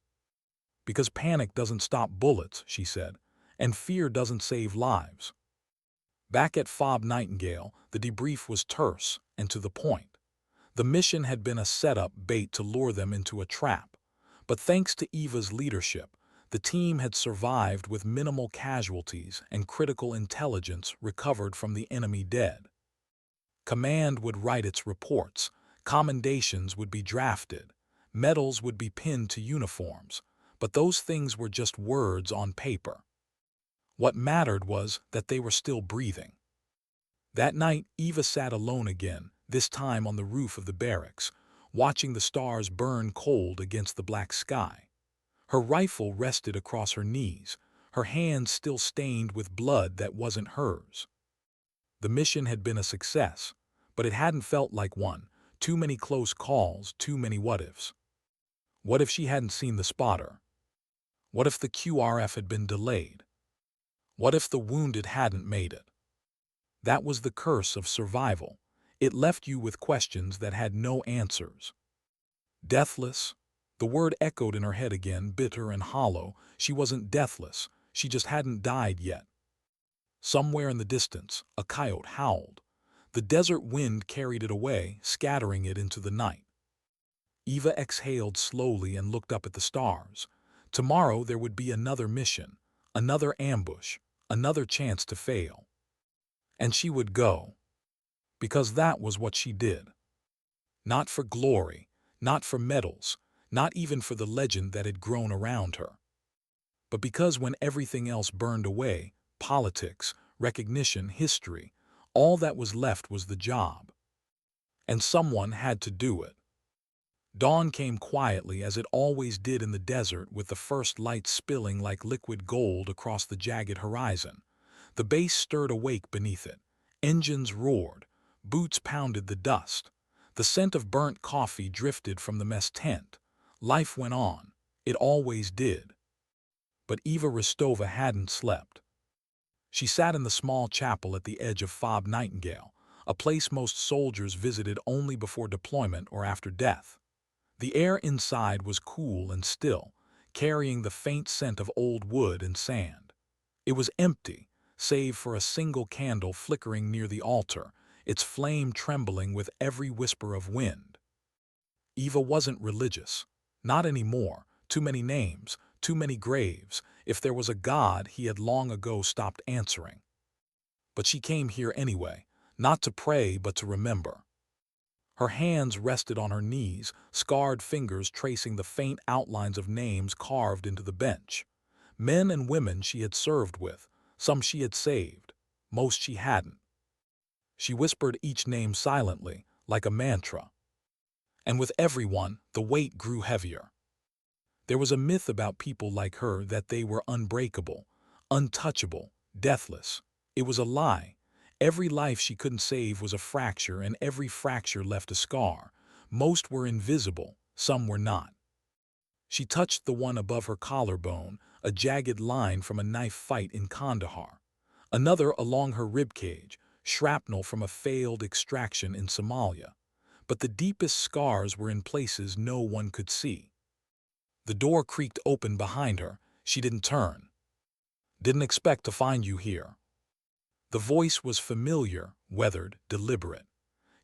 "Because panic doesn't stop bullets," she said, "and fear doesn't save lives." Back at Fob Nightingale, the debrief was terse and to the point. The mission had been a setup bait to lure them into a trap. But thanks to Eva's leadership, the team had survived with minimal casualties and critical intelligence recovered from the enemy dead. Command would write its reports, Commendations would be drafted. Medals would be pinned to uniforms. But those things were just words on paper. What mattered was that they were still breathing. That night, Eva sat alone again, this time on the roof of the barracks, watching the stars burn cold against the black sky. Her rifle rested across her knees, her hands still stained with blood that wasn't hers. The mission had been a success, but it hadn't felt like one. Too many close calls, too many what-ifs. What if she hadn't seen the spotter? What if the QRF had been delayed? What if the wounded hadn't made it? That was the curse of survival. It left you with questions that had no answers. Deathless? The word echoed in her head again, bitter and hollow. She wasn't deathless. She just hadn't died yet. Somewhere in the distance, a coyote howled. The desert wind carried it away, scattering it into the night. Eva exhaled slowly and looked up at the stars. Tomorrow there would be another mission, another ambush, another chance to fail. And she would go. Because that was what she did. Not for glory, not for medals, not even for the legend that had grown around her. But because when everything else burned away, politics, recognition, history, all that was left was the job. And someone had to do it. Dawn came quietly as it always did in the desert, with the first light spilling like liquid gold across the jagged horizon. The base stirred awake beneath it. Engines roared. Boots pounded the dust. The scent of burnt coffee drifted from the mess tent. Life went on. It always did. But Eva Rostova hadn't slept. She sat in the small chapel at the edge of Fob Nightingale, a place most soldiers visited only before deployment or after death. The air inside was cool and still, carrying the faint scent of old wood and sand. It was empty, save for a single candle flickering near the altar, its flame trembling with every whisper of wind. Eva wasn't religious. Not anymore. Too many names, too many graves. If there was a God, he had long ago stopped answering. But she came here anyway, not to pray but to remember. Her hands rested on her knees, scarred fingers tracing the faint outlines of names carved into the bench. Men and women she had served with, some she had saved, most she hadn't. She whispered each name silently, like a mantra. And with every one, the weight grew heavier. There was a myth about people like her that they were unbreakable, untouchable, deathless. It was a lie. Every life she couldn't save was a fracture, and every fracture left a scar. Most were invisible, some were not. She touched the one above her collarbone, a jagged line from a knife fight in Kandahar. Another along her ribcage, shrapnel from a failed extraction in Somalia. But the deepest scars were in places no one could see. The door creaked open behind her. She didn't turn. "Didn't expect to find you here." The voice was familiar, weathered, deliberate.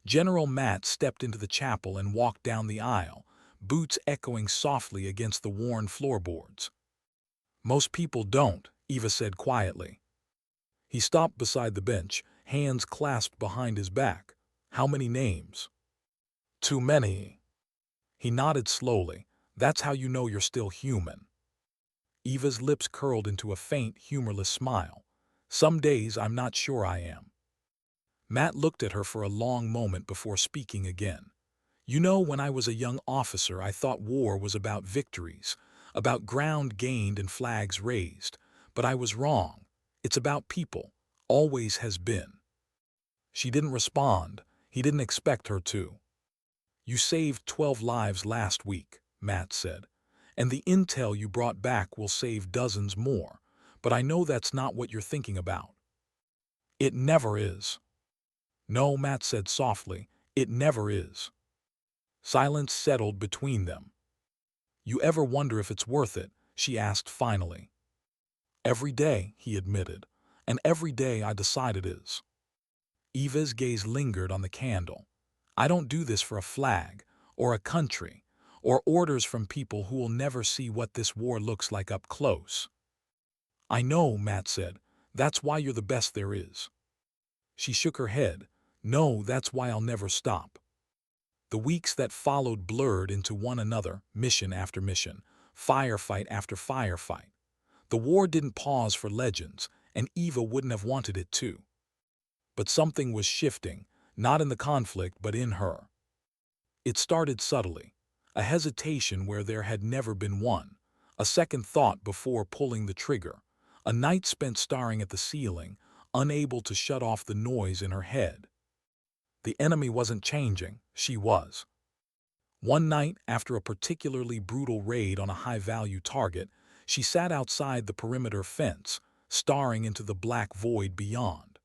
General Matt stepped into the chapel and walked down the aisle, boots echoing softly against the worn floorboards. "Most people don't," Eva said quietly. He stopped beside the bench, hands clasped behind his back. "How many names?" "Too many." He nodded slowly. "That's how you know you're still human." Eva's lips curled into a faint, humorless smile. "Some days I'm not sure I am." Matt looked at her for a long moment before speaking again. "You know, when I was a young officer, I thought war was about victories, about ground gained and flags raised. But I was wrong. It's about people. Always has been." She didn't respond. He didn't expect her to. "You saved 12 lives last week," Matt said. "And the intel you brought back will save dozens more. But I know that's not what you're thinking about." "It never is." "No," Matt said softly, "it never is." Silence settled between them. "You ever wonder if it's worth it?" she asked finally. "Every day," he admitted, "and every day I decide it is." Eva's gaze lingered on the candle. "I don't do this for a flag, or a country, or orders from people who will never see what this war looks like up close." "I know," Matt said. "That's why you're the best there is." She shook her head. "No, that's why I'll never stop." The weeks that followed blurred into one another, mission after mission, firefight after firefight. The war didn't pause for legends, and Eva wouldn't have wanted it to. But something was shifting, not in the conflict but in her. It started subtly, a hesitation where there had never been one, a second thought before pulling the trigger, a night spent staring at the ceiling, unable to shut off the noise in her head. The enemy wasn't changing, she was. One night, after a particularly brutal raid on a high-value target, she sat outside the perimeter fence, staring into the black void beyond.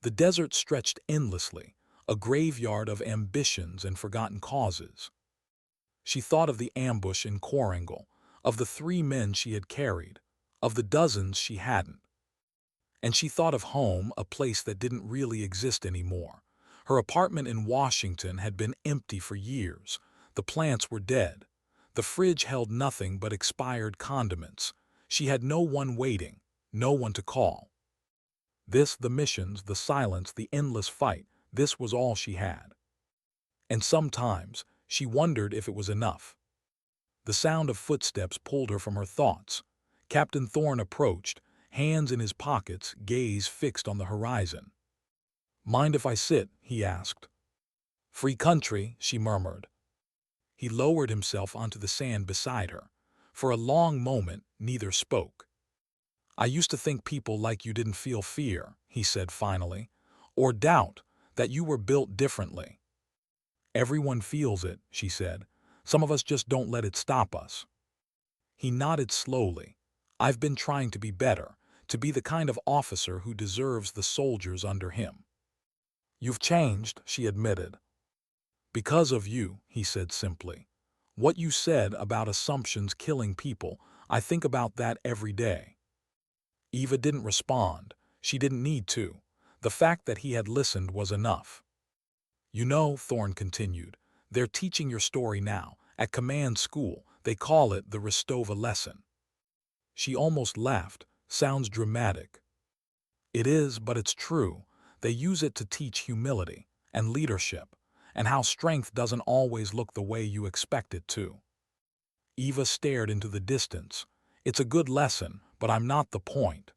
The desert stretched endlessly, a graveyard of ambitions and forgotten causes. She thought of the ambush in Korangal, of the 3 men she had carried, of the dozens she hadn't. And she thought of home, a place that didn't really exist anymore. Her apartment in Washington had been empty for years. The plants were dead. The fridge held nothing but expired condiments. She had no one waiting, no one to call. This, the missions, the silence, the endless fight, this was all she had. And sometimes she wondered if it was enough. The sound of footsteps pulled her from her thoughts. Captain Thorne approached, hands in his pockets, gaze fixed on the horizon. "Mind if I sit?" he asked. "Free country," she murmured. He lowered himself onto the sand beside her. For a long moment, neither spoke. "I used to think people like you didn't feel fear," he said finally, "or doubt, that you were built differently." "Everyone feels it," she said. "Some of us just don't let it stop us." He nodded slowly. "I've been trying to be better, to be the kind of officer who deserves the soldiers under him." "You've changed," she admitted. "Because of you," he said simply. "What you said about assumptions killing people, I think about that every day." Eva didn't respond. She didn't need to. The fact that he had listened was enough. "You know," Thorne continued, "they're teaching your story now. At command school, they call it the Rostova lesson." She almost laughed. "Sounds dramatic." "It is, but it's true. They use it to teach humility and leadership, and how strength doesn't always look the way you expect it to." Eva stared into the distance. "It's a good lesson, but I'm not the point."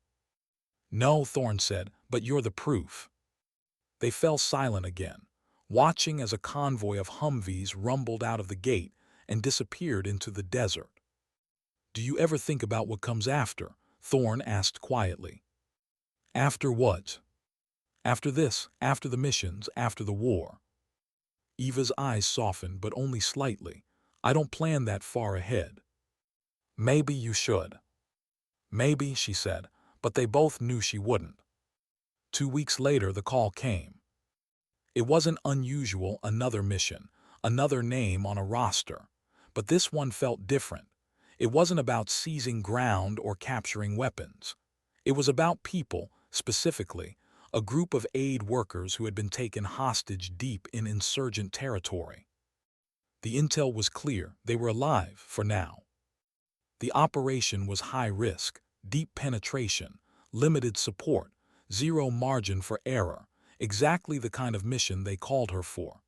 "No," Thorne said, "but you're the proof." They fell silent again, watching as a convoy of Humvees rumbled out of the gate and disappeared into the desert. "Do you ever think about what comes after?" Thorne asked quietly. "After what?" "After this, after the missions, after the war." Eva's eyes softened, but only slightly. "I don't plan that far ahead." "Maybe you should." "Maybe," she said, but they both knew she wouldn't. 2 weeks later, the call came. It wasn't unusual, another mission, another name on a roster. But this one felt different. It wasn't about seizing ground or capturing weapons. It was about people, specifically, a group of aid workers who had been taken hostage deep in insurgent territory. The intel was clear. They were alive, for now. The operation was high risk, deep penetration, limited support, zero margin for error, exactly the kind of mission they called her for.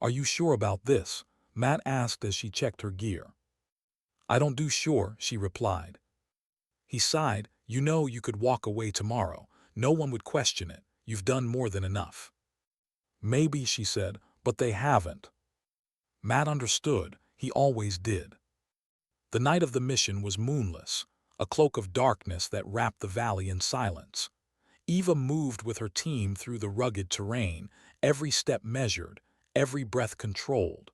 "Are you sure about this?" Matt asked as she checked her gear. "I don't do sure," she replied. He sighed. "You know you could walk away tomorrow. No one would question it. You've done more than enough." "Maybe," she said, "but they haven't." Matt understood. He always did. The night of the mission was moonless, a cloak of darkness that wrapped the valley in silence. Eva moved with her team through the rugged terrain, every step measured, every breath controlled.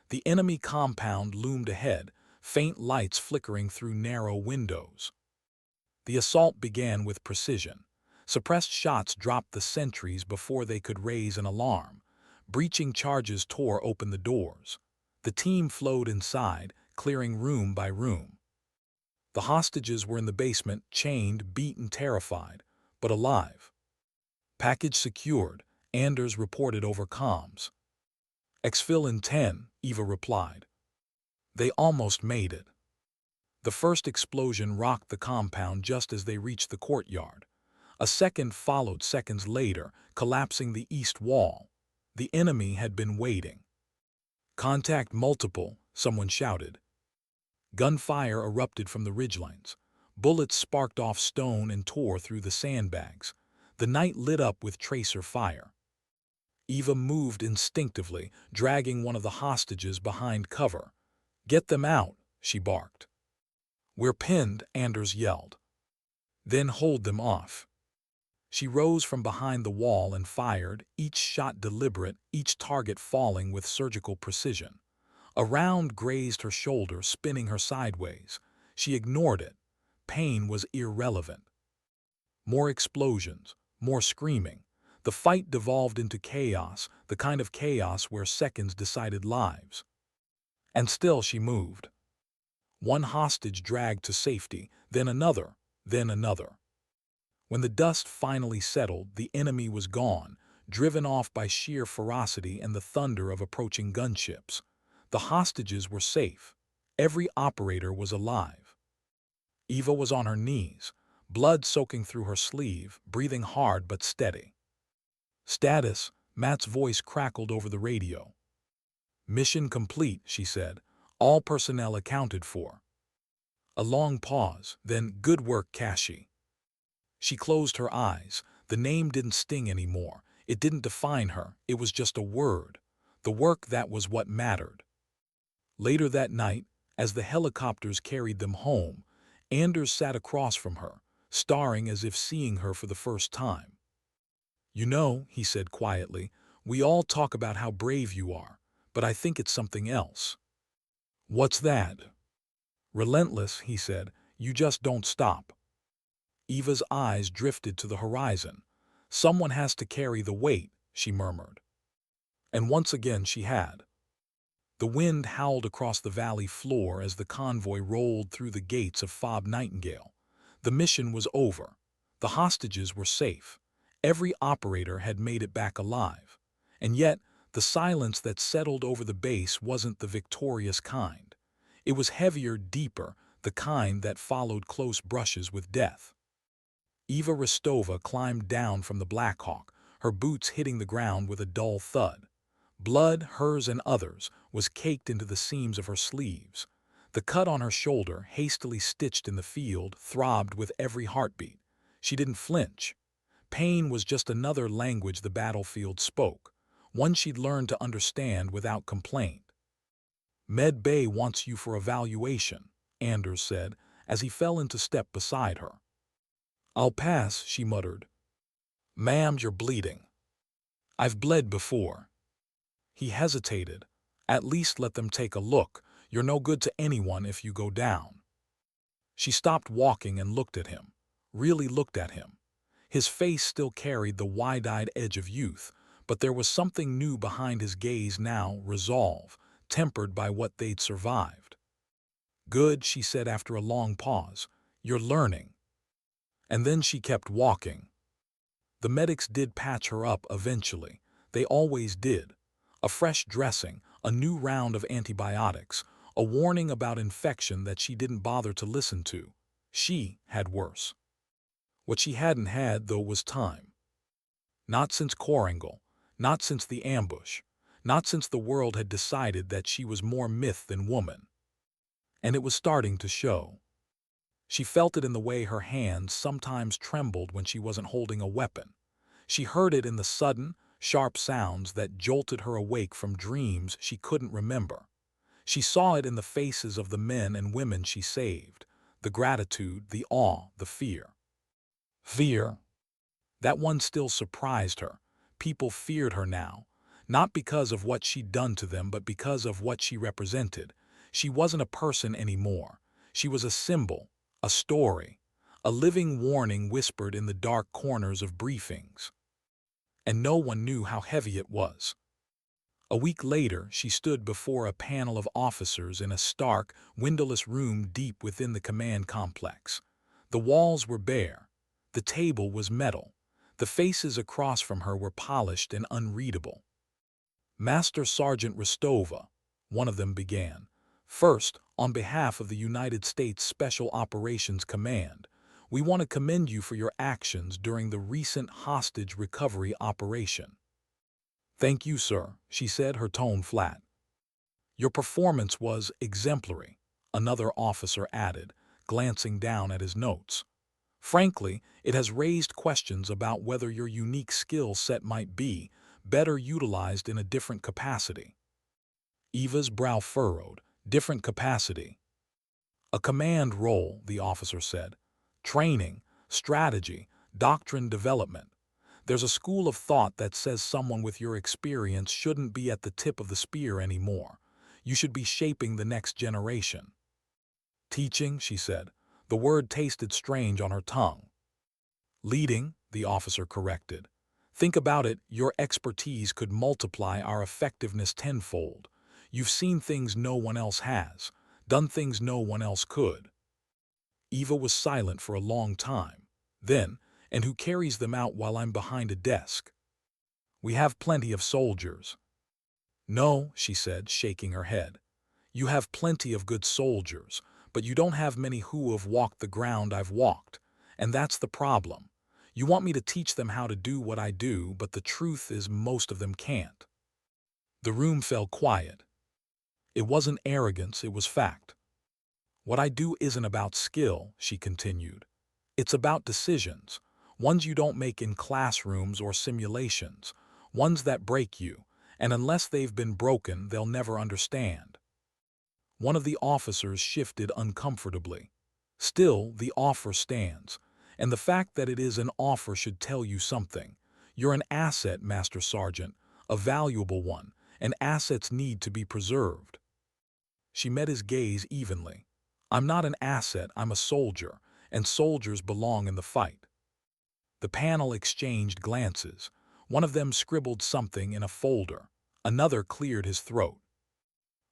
The enemy compound loomed ahead, faint lights flickering through narrow windows. The assault began with precision. Suppressed shots dropped the sentries before they could raise an alarm. Breaching charges tore open the doors. The team flowed inside, clearing room by room. The hostages were in the basement, chained, beaten, terrified, but alive. "Package secured," Anders reported over comms. "Exfil in 10, Eva replied. They almost made it. The first explosion rocked the compound just as they reached the courtyard. A second followed seconds later, collapsing the east wall. The enemy had been waiting. Contact multiple, someone shouted. Gunfire erupted from the ridgelines. Bullets sparked off stone and tore through the sandbags. The night lit up with tracer fire. Eva moved instinctively, dragging one of the hostages behind cover. "Get them out," she barked. "We're pinned," Anders yelled. "Then hold them off." She rose from behind the wall and fired, each shot deliberate, each target falling with surgical precision. A round grazed her shoulder, spinning her sideways. She ignored it. Pain was irrelevant. More explosions, more screaming. The fight devolved into chaos, the kind of chaos where seconds decided lives. And still she moved. One hostage dragged to safety, then another, then another. When the dust finally settled, the enemy was gone, driven off by sheer ferocity and the thunder of approaching gunships. The hostages were safe. Every operator was alive. Eva was on her knees, blood soaking through her sleeve, breathing hard but steady. "Status," Matt's voice crackled over the radio. "Mission complete," she said. "All personnel accounted for." A long pause, then, "Good work, Kashi." She closed her eyes. The name didn't sting anymore. It didn't define her. It was just a word. The work, that was what mattered. Later that night, as the helicopters carried them home, Anders sat across from her, staring as if seeing her for the first time. "You know," he said quietly, "we all talk about how brave you are, but I think it's something else." "What's that?" "Relentless," he said. "You just don't stop." Eva's eyes drifted to the horizon. "Someone has to carry the weight," she murmured. And once again she had. The wind howled across the valley floor as the convoy rolled through the gates of Fob Nightingale. The mission was over. The hostages were safe. Every operator had made it back alive. And yet, the silence that settled over the base wasn't the victorious kind. It was heavier, deeper, the kind that followed close brushes with death. Eva Rostova climbed down from the Blackhawk, her boots hitting the ground with a dull thud. Blood, hers and others, was caked into the seams of her sleeves. The cut on her shoulder, hastily stitched in the field, throbbed with every heartbeat. She didn't flinch. Pain was just another language the battlefield spoke, one she'd learned to understand without complaint. "Med Bay wants you for evaluation," Anders said, as he fell into step beside her. "I'll pass," she muttered. "Ma'am, you're bleeding." "I've bled before." He hesitated. "At least let them take a look. You're no good to anyone if you go down." She stopped walking and looked at him. Really looked at him. His face still carried the wide-eyed edge of youth, but there was something new behind his gaze now, resolve, tempered by what they'd survived. "Good," she said after a long pause. "You're learning." And then she kept walking. The medics did patch her up eventually. They always did. A fresh dressing, a new round of antibiotics, a warning about infection that she didn't bother to listen to. She had worse. What she hadn't had, though, was time. Not since Korangal, not since the ambush, not since the world had decided that she was more myth than woman. And it was starting to show. She felt it in the way her hands sometimes trembled when she wasn't holding a weapon. She heard it in the sudden, sharp sounds that jolted her awake from dreams she couldn't remember. She saw it in the faces of the men and women she saved, the gratitude, the awe, the fear. Fear. That one still surprised her. People feared her now, not because of what she'd done to them, but because of what she represented. She wasn't a person anymore. She was a symbol, a story, a living warning whispered in the dark corners of briefings. And no one knew how heavy it was. A week later, she stood before a panel of officers in a stark, windowless room deep within the command complex. The walls were bare. The table was metal. The faces across from her were polished and unreadable. "Master Sergeant Rostova," one of them began. "First, on behalf of the United States Special Operations Command, we want to commend you for your actions during the recent hostage recovery operation." "Thank you, sir," she said, her tone flat. Your performance was exemplary, another officer added, glancing down at his notes. Frankly, it has raised questions about whether your unique skill set might be better utilized in a different capacity. Eva's brow furrowed. Different capacity. A command role, the officer said. Training, strategy, doctrine development. There's a school of thought that says someone with your experience shouldn't be at the tip of the spear anymore. You should be shaping the next generation. Teaching, she said. The word tasted strange on her tongue. Leading, the officer corrected. Think about it, your expertise could multiply our effectiveness tenfold. You've seen things no one else has, done things no one else could. Eva was silent for a long time. Then, and who carries them out while I'm behind a desk? We have plenty of soldiers. No, she said, shaking her head. You have plenty of good soldiers, but you don't have many who have walked the ground I've walked, and that's the problem. You want me to teach them how to do what I do, but the truth is most of them can't. The room fell quiet. It wasn't arrogance, it was fact. What I do isn't about skill, she continued. It's about decisions, ones you don't make in classrooms or simulations, ones that break you, and unless they've been broken, they'll never understand. One of the officers shifted uncomfortably. Still, the offer stands, and the fact that it is an offer should tell you something. You're an asset, Master Sergeant, a valuable one, and assets need to be preserved. She met his gaze evenly. I'm not an asset, I'm a soldier, and soldiers belong in the fight. The panel exchanged glances. One of them scribbled something in a folder. Another cleared his throat.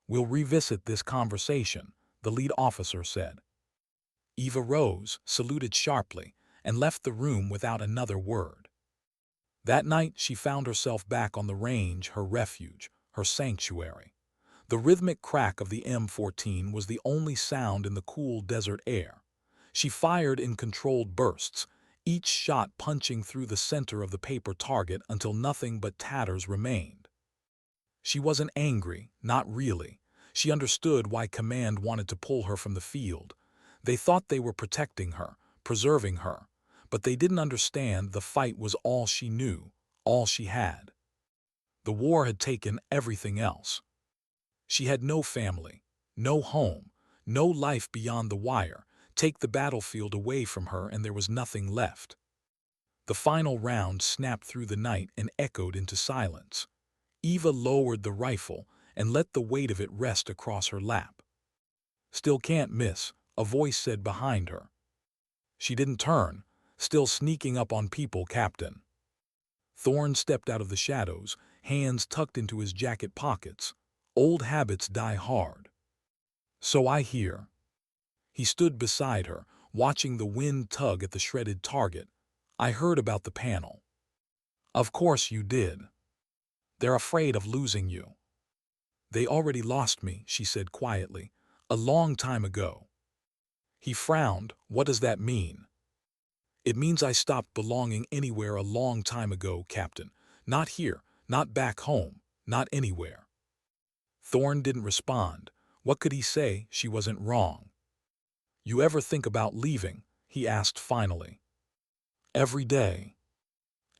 We'll revisit this conversation, the lead officer said. Eva rose, saluted sharply, and left the room without another word. That night she found herself back on the range, her refuge, her sanctuary. The rhythmic crack of the M14 was the only sound in the cool desert air. She fired in controlled bursts, each shot punching through the center of the paper target until nothing but tatters remained. She wasn't angry, not really. She understood why command wanted to pull her from the field. They thought they were protecting her, preserving her, but they didn't understand the fight was all she knew, all she had. The war had taken everything else. She had no family, no home, no life beyond the wire. Take the battlefield away from her and there was nothing left. The final round snapped through the night and echoed into silence. Eva lowered the rifle and let the weight of it rest across her lap. Still can't miss, a voice said behind her. She didn't turn, still sneaking up on people, Captain. Thorne stepped out of the shadows, hands tucked into his jacket pockets. Old habits die hard. So I hear. He stood beside her, watching the wind tug at the shredded target. I heard about the panel. Of course you did. They're afraid of losing you. They already lost me, she said quietly, a long time ago. He frowned. What does that mean? It means I stopped belonging anywhere a long time ago, Captain. Not here, not back home, not anywhere. Thorne didn't respond. What could he say? She wasn't wrong. You ever think about leaving? He asked finally. Every day.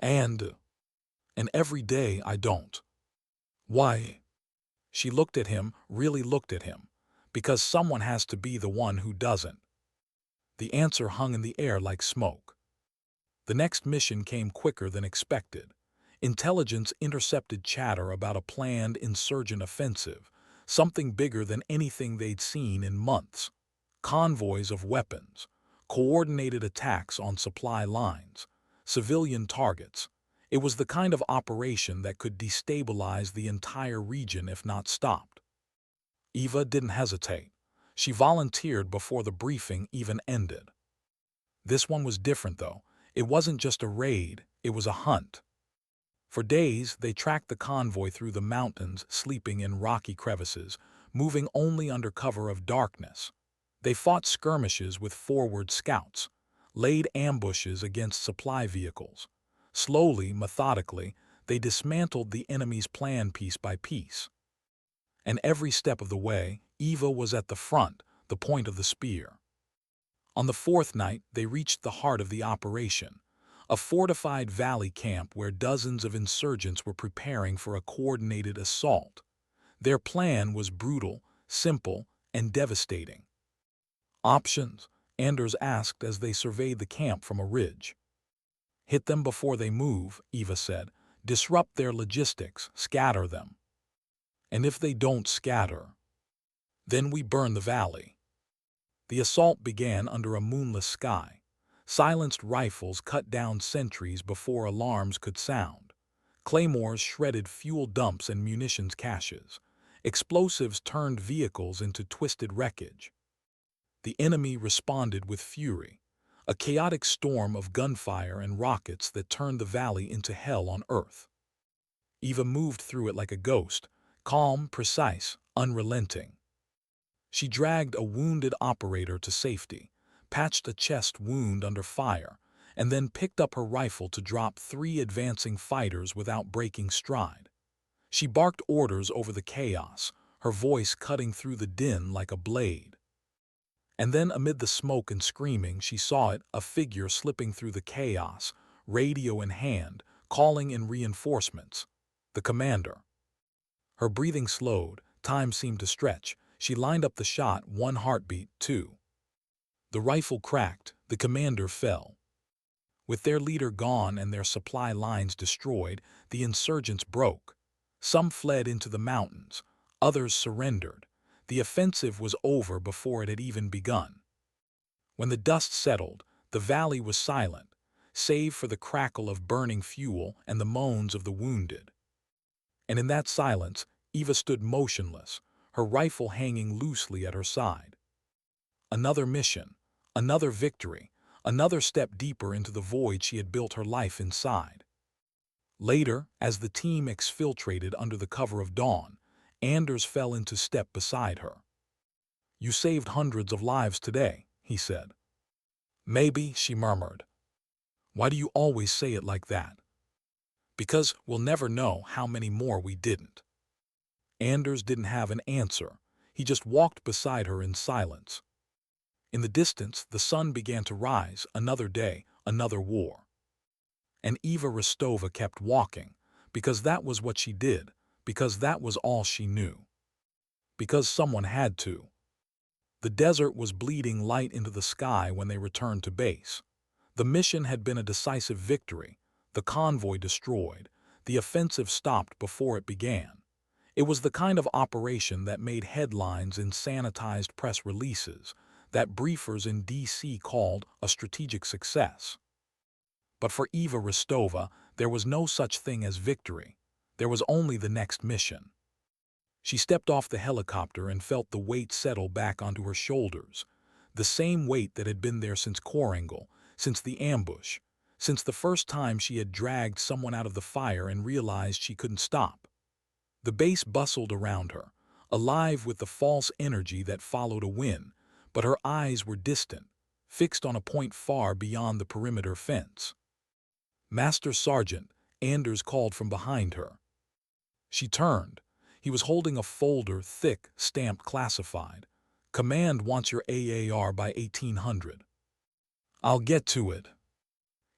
And every day I don't. Why? She looked at him, really looked at him. Because someone has to be the one who doesn't. The answer hung in the air like smoke. The next mission came quicker than expected. Intelligence intercepted chatter about a planned insurgent offensive, something bigger than anything they'd seen in months. Convoys of weapons, coordinated attacks on supply lines, civilian targets. It was the kind of operation that could destabilize the entire region if not stopped. Eva didn't hesitate. She volunteered before the briefing even ended. This one was different, though. It wasn't just a raid, it was a hunt. For days, they tracked the convoy through the mountains, sleeping in rocky crevices, moving only under cover of darkness. They fought skirmishes with forward scouts, laid ambushes against supply vehicles. Slowly, methodically, they dismantled the enemy's plan piece by piece. And every step of the way, Eva was at the front, the point of the spear. On the fourth night, they reached the heart of the operation, a fortified valley camp where dozens of insurgents were preparing for a coordinated assault. Their plan was brutal, simple, and devastating. Options, Anders asked as they surveyed the camp from a ridge. Hit them before they move, Eva said. Disrupt their logistics, scatter them. And if they don't scatter, then we burn the valley. The assault began under a moonless sky. Silenced rifles cut down sentries before alarms could sound. Claymores shredded fuel dumps and munitions caches. Explosives turned vehicles into twisted wreckage. The enemy responded with fury, a chaotic storm of gunfire and rockets that turned the valley into hell on earth. Eva moved through it like a ghost, calm, precise, unrelenting. She dragged a wounded operator to safety, patched a chest wound under fire, and then picked up her rifle to drop 3 advancing fighters without breaking stride. She barked orders over the chaos, her voice cutting through the din like a blade. And then amid the smoke and screaming, she saw it, a figure slipping through the chaos, radio in hand, calling in reinforcements. The commander. Her breathing slowed, time seemed to stretch. She lined up the shot, 1 heartbeat, 2. The rifle cracked, the commander fell. With their leader gone and their supply lines destroyed, the insurgents broke. Some fled into the mountains, others surrendered. The offensive was over before it had even begun. When the dust settled, the valley was silent, save for the crackle of burning fuel and the moans of the wounded. And in that silence, Eva stood motionless, her rifle hanging loosely at her side. Another mission, another victory, another step deeper into the void she had built her life inside. Later, as the team exfiltrated under the cover of dawn, Anders fell into step beside her. "You saved hundreds of lives today," he said. "Maybe," she murmured. "Why do you always say it like that?" "Because we'll never know how many more we didn't." Anders didn't have an answer. He just walked beside her in silence. In the distance, the sun began to rise, another day, another war. And Eva Rostova kept walking, because that was what she did, because that was all she knew. Because someone had to. The desert was bleeding light into the sky when they returned to base. The mission had been a decisive victory, the convoy destroyed, the offensive stopped before it began. It was the kind of operation that made headlines in sanitized press releases, that briefers in D.C. called a strategic success. But for Eva Rostova, there was no such thing as victory. There was only the next mission. She stepped off the helicopter and felt the weight settle back onto her shoulders, the same weight that had been there since Korangal, since the ambush, since the first time she had dragged someone out of the fire and realized she couldn't stop. The base bustled around her, alive with the false energy that followed a win, but her eyes were distant, fixed on a point far beyond the perimeter fence. "Master Sergeant," Anders called from behind her. She turned. He was holding a folder, thick, stamped classified. "Command wants your AAR by 1800. "I'll get to it."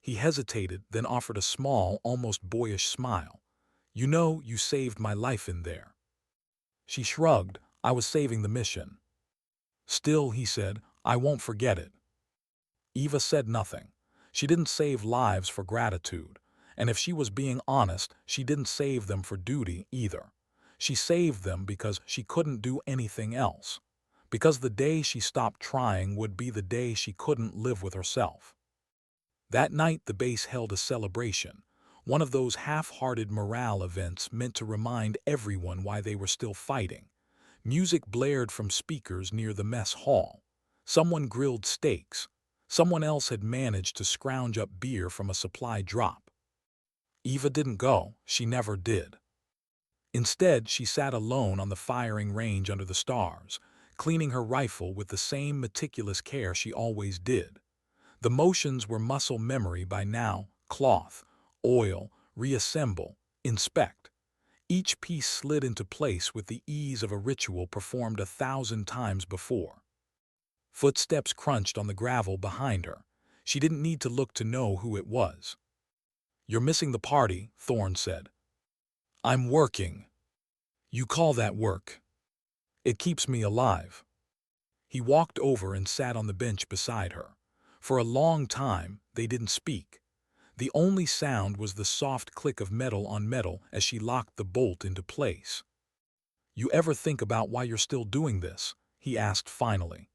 He hesitated, then offered a small, almost boyish smile. "You know, you saved my life in there." She shrugged. "I was saving the mission." "Still," he said, "I won't forget it." Eva said nothing. She didn't save lives for gratitude, and if she was being honest, she didn't save them for duty either. She saved them because she couldn't do anything else, because the day she stopped trying would be the day she couldn't live with herself. That night the base held a celebration, one of those half-hearted morale events meant to remind everyone why they were still fighting. Music blared from speakers near the mess hall. Someone grilled steaks. Someone else had managed to scrounge up beer from a supply drop. Eva didn't go. She never did. Instead, she sat alone on the firing range under the stars, cleaning her rifle with the same meticulous care she always did. The motions were muscle memory by now: cloth, oil, reassemble, inspect. Each piece slid into place with the ease of a ritual performed 1,000 times before. Footsteps crunched on the gravel behind her. She didn't need to look to know who it was. "You're missing the party," Thorn said. "I'm working." "You call that work?" "It keeps me alive." He walked over and sat on the bench beside her. For a long time, they didn't speak. The only sound was the soft click of metal on metal as she locked the bolt into place. "You ever think about why you're still doing this?" he asked finally.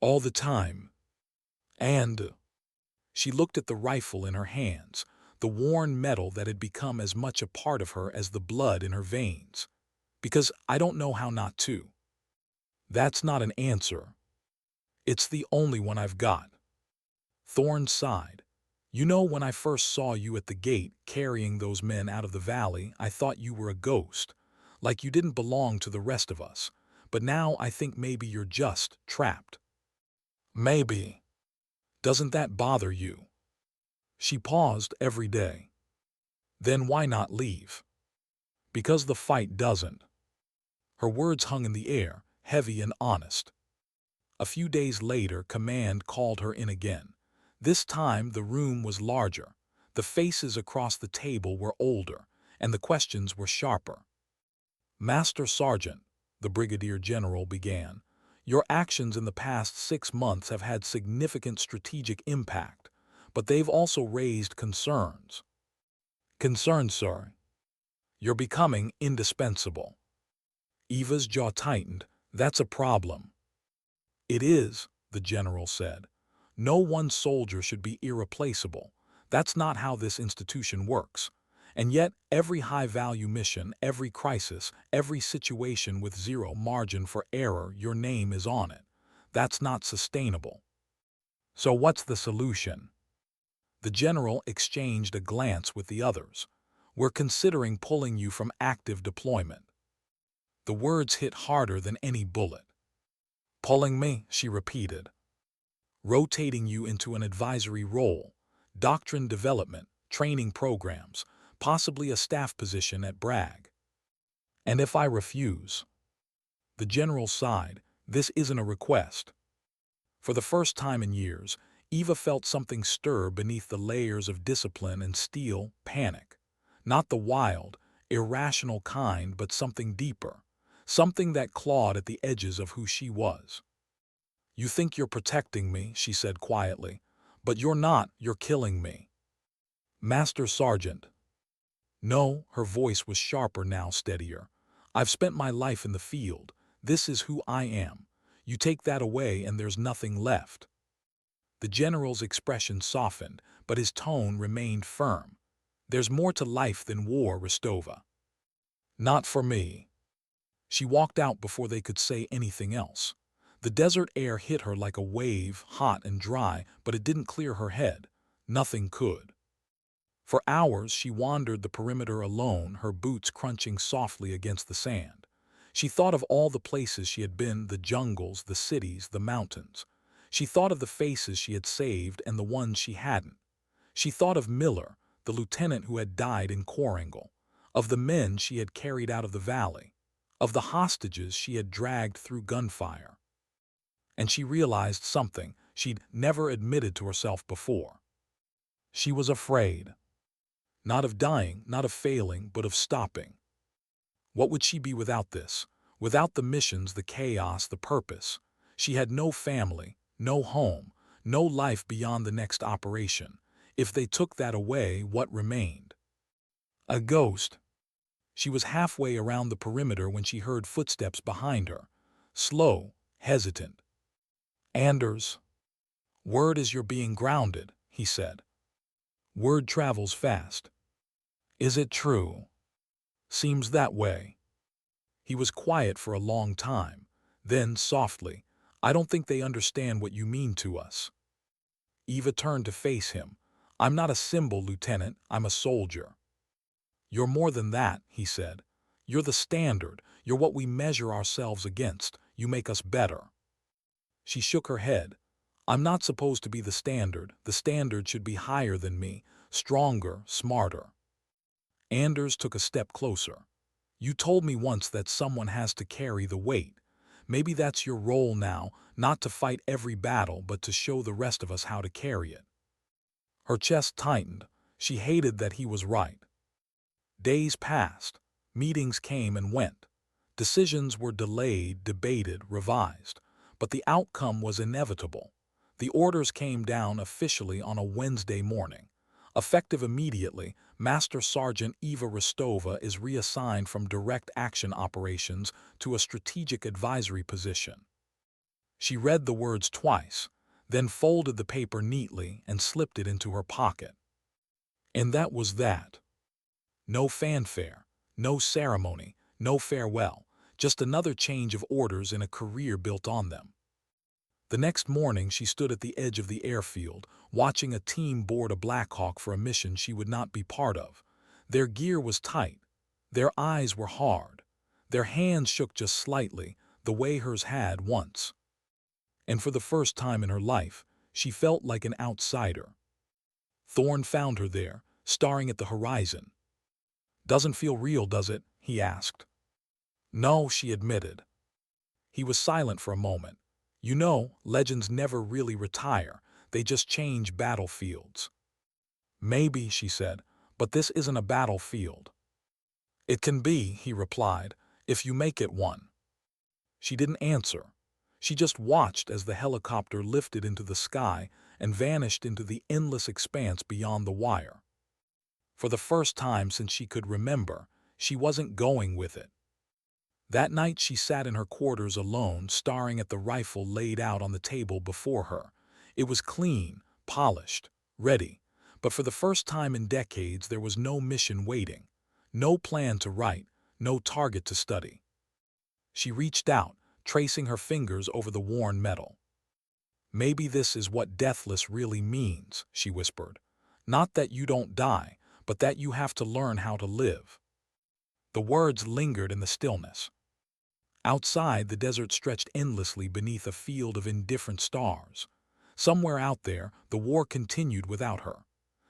"All the time." And she looked at the rifle in her hands, the worn metal that had become as much a part of her as the blood in her veins. "Because I don't know how not to." "That's not an answer. It's the only one I've got." Thorn sighed. "You know, when I first saw you at the gate carrying those men out of the valley, I thought you were a ghost, like you didn't belong to the rest of us. But now I think maybe you're just trapped." "Maybe. Doesn't that bother you?" She paused. "Every day." "Then why not leave?" "Because the fight doesn't." Her words hung in the air, heavy and honest. A few days later, Command called her in again. This time the room was larger. The faces across the table were older, and the questions were sharper. "Master Sergeant," the Brigadier General began, "your actions in the past 6 months have had significant strategic impact, but they've also raised concerns." "Concerns, sir?" "You're becoming indispensable." Eva's jaw tightened. "That's a problem." "It is," the general said. "No one soldier should be irreplaceable. That's not how this institution works. And yet, every high-value mission, every crisis, every situation with zero margin for error, your name is on it. That's not sustainable." "So what's the solution?" The general exchanged a glance with the others. "We're considering pulling you from active deployment." The words hit harder than any bullet. "Pulling me," she repeated. "Rotating you into an advisory role, doctrine development, training programs, possibly a staff position at Bragg." "And if I refuse?" The general sighed. "This isn't a request." For the first time in years, Eva felt something stir beneath the layers of discipline and steel: panic. Not the wild, irrational kind, but something deeper. Something that clawed at the edges of who she was. "You think you're protecting me," she said quietly, "but you're not, you're killing me." "Master Sergeant." "No," her voice was sharper now, steadier. "I've spent my life in the field. This is who I am. You take that away and there's nothing left." The general's expression softened, but his tone remained firm. "There's more to life than war, Rostova." "Not for me." She walked out before they could say anything else. The desert air hit her like a wave, hot and dry, but it didn't clear her head. Nothing could. For hours she wandered the perimeter alone, her boots crunching softly against the sand. She thought of all the places she had been, the jungles, the cities, the mountains. She thought of the faces she had saved and the ones she hadn't. She thought of Miller, the lieutenant who had died in Koringal, of the men she had carried out of the valley, of the hostages she had dragged through gunfire. And she realized something she'd never admitted to herself before. She was afraid. Not of dying, not of failing, but of stopping. What would she be without this? Without the missions, the chaos, the purpose? She had no family, no home, no life beyond the next operation. If they took that away, what remained? A ghost. She was halfway around the perimeter when she heard footsteps behind her. Slow, hesitant. "Anders." "Word is you're being grounded," he said. "Word travels fast." "Is it true?" "Seems that way." He was quiet for a long time. Then, softly, "I don't think they understand what you mean to us." Eva turned to face him. "I'm not a symbol, Lieutenant. I'm a soldier." "You're more than that," he said. "You're the standard. You're what we measure ourselves against. You make us better." She shook her head. "I'm not supposed to be the standard. The standard should be higher than me, stronger, smarter." Anders took a step closer. You told me once that someone has to carry the weight. Maybe that's your role now, not to fight every battle, but to show the rest of us how to carry it." Her chest tightened. She hated that he was right. Days passed. Meetings came and went. Decisions were delayed, debated, revised. But the outcome was inevitable. The orders came down officially on a Wednesday morning. Effective immediately, Master Sergeant Eva Rostova is reassigned from direct action operations to a strategic advisory position. She read the words twice, then folded the paper neatly and slipped it into her pocket. And that was that. No fanfare, no ceremony, no farewell, just another change of orders in a career built on them. The next morning she stood at the edge of the airfield, watching a team board a Blackhawk for a mission she would not be part of. Their gear was tight. Their eyes were hard. Their hands shook just slightly, the way hers had once. And for the first time in her life, she felt like an outsider. Thorne found her there, staring at the horizon. "Doesn't feel real, does it?" he asked. "No," she admitted. He was silent for a moment. "You know, legends never really retire. They just change battlefields." "Maybe," she said, "but this isn't a battlefield." "It can be," he replied, "if you make it one." She didn't answer. She just watched as the helicopter lifted into the sky and vanished into the endless expanse beyond the wire. For the first time since she could remember, she wasn't going with it. That night she sat in her quarters alone, staring at the rifle laid out on the table before her. It was clean, polished, ready, but for the first time in decades there was no mission waiting, no plan to write, no target to study. She reached out, tracing her fingers over the worn metal. "Maybe this is what deathless really means," she whispered. "Not that you don't die, but that you have to learn how to live." The words lingered in the stillness. Outside, the desert stretched endlessly beneath a field of indifferent stars. Somewhere out there, the war continued without her.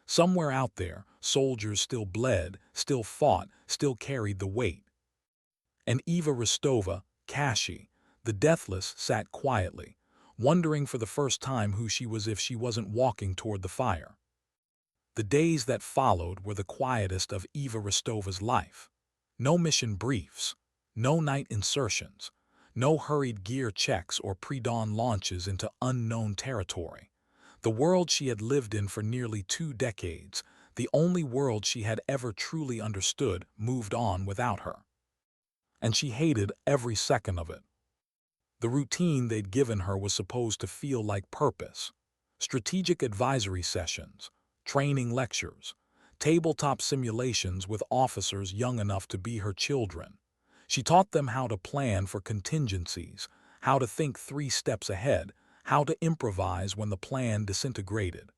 Somewhere out there, soldiers still bled, still fought, still carried the weight. And Eva Rostova, Kashi, the deathless, sat quietly, wondering for the first time who she was if she wasn't walking toward the fire. The days that followed were the quietest of Eva Rostova's life. No mission briefs, no night insertions, no hurried gear checks or pre-dawn launches into unknown territory. The world she had lived in for nearly 2 decades, the only world she had ever truly understood, moved on without her. And she hated every second of it. The routine they'd given her was supposed to feel like purpose. Strategic advisory sessions, training lectures, tabletop simulations with officers young enough to be her children. She taught them how to plan for contingencies, how to think 3 steps ahead, how to improvise when the plan disintegrated.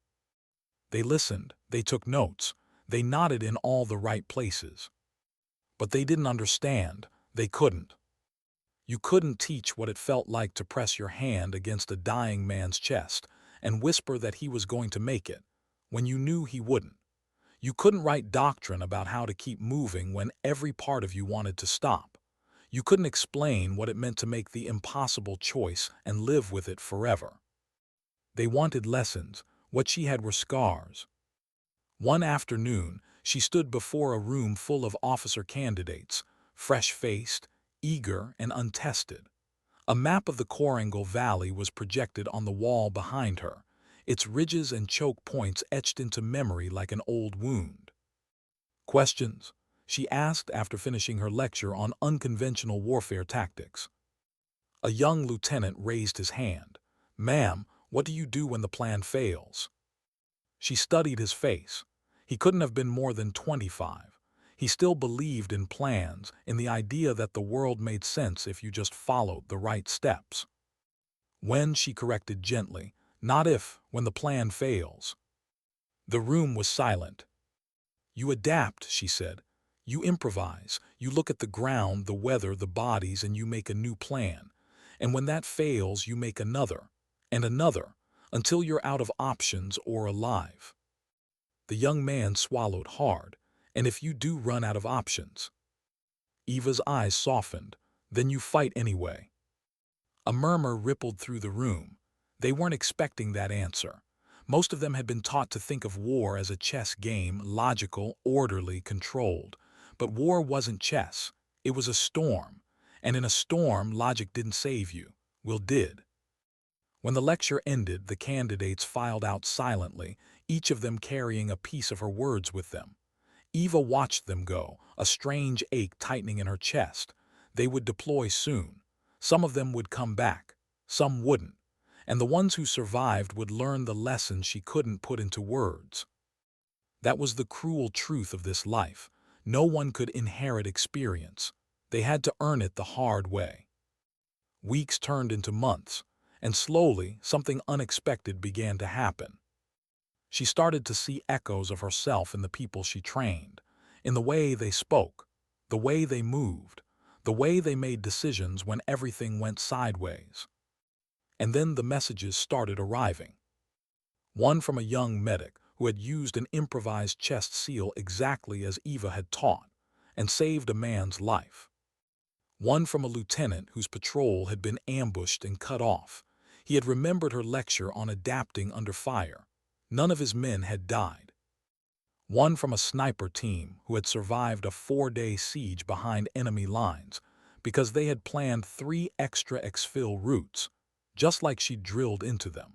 They listened, they took notes, they nodded in all the right places. But they didn't understand, they couldn't. You couldn't teach what it felt like to press your hand against a dying man's chest and whisper that he was going to make it, when you knew he wouldn't. You couldn't write doctrine about how to keep moving when every part of you wanted to stop. You couldn't explain what it meant to make the impossible choice and live with it forever. They wanted lessons. What she had were scars. One afternoon, she stood before a room full of officer candidates, fresh-faced, eager, and untested. A map of the Korangal Valley was projected on the wall behind her, its ridges and choke points etched into memory like an old wound. "Questions?" she asked after finishing her lecture on unconventional warfare tactics. A young lieutenant raised his hand. "Ma'am, what do you do when the plan fails?" She studied his face. He couldn't have been more than 25. He still believed in plans, in the idea that the world made sense if you just followed the right steps. "When," she corrected gently, "not if, when the plan fails." The room was silent. "You adapt," she said. "You improvise. You look at the ground, the weather, the bodies, and you make a new plan. And when that fails, you make another, and another, until you're out of options or alive." The young man swallowed hard. "And if you do run out of options?" Eva's eyes softened. Then you fight anyway. A murmur rippled through the room. They weren't expecting that answer. Most of them had been taught to think of war as a chess game, logical, orderly, controlled. But war wasn't chess. It was a storm. And in a storm, logic didn't save you. Will did. When the lecture ended, the candidates filed out silently, each of them carrying a piece of her words with them. Eva watched them go, a strange ache tightening in her chest. They would deploy soon. Some of them would come back. Some wouldn't. And the ones who survived would learn the lessons she couldn't put into words. That was the cruel truth of this life. No one could inherit experience. They had to earn it the hard way. Weeks turned into months, and slowly something unexpected began to happen. She started to see echoes of herself in the people she trained, in the way they spoke, the way they moved, the way they made decisions when everything went sideways. And then the messages started arriving. One from a young medic who had used an improvised chest seal exactly as Eva had taught, and saved a man's life. One from a lieutenant whose patrol had been ambushed and cut off. He had remembered her lecture on adapting under fire. None of his men had died. One from a sniper team who had survived a 4-day siege behind enemy lines because they had planned 3 extra exfil routes, just like she drilled into them.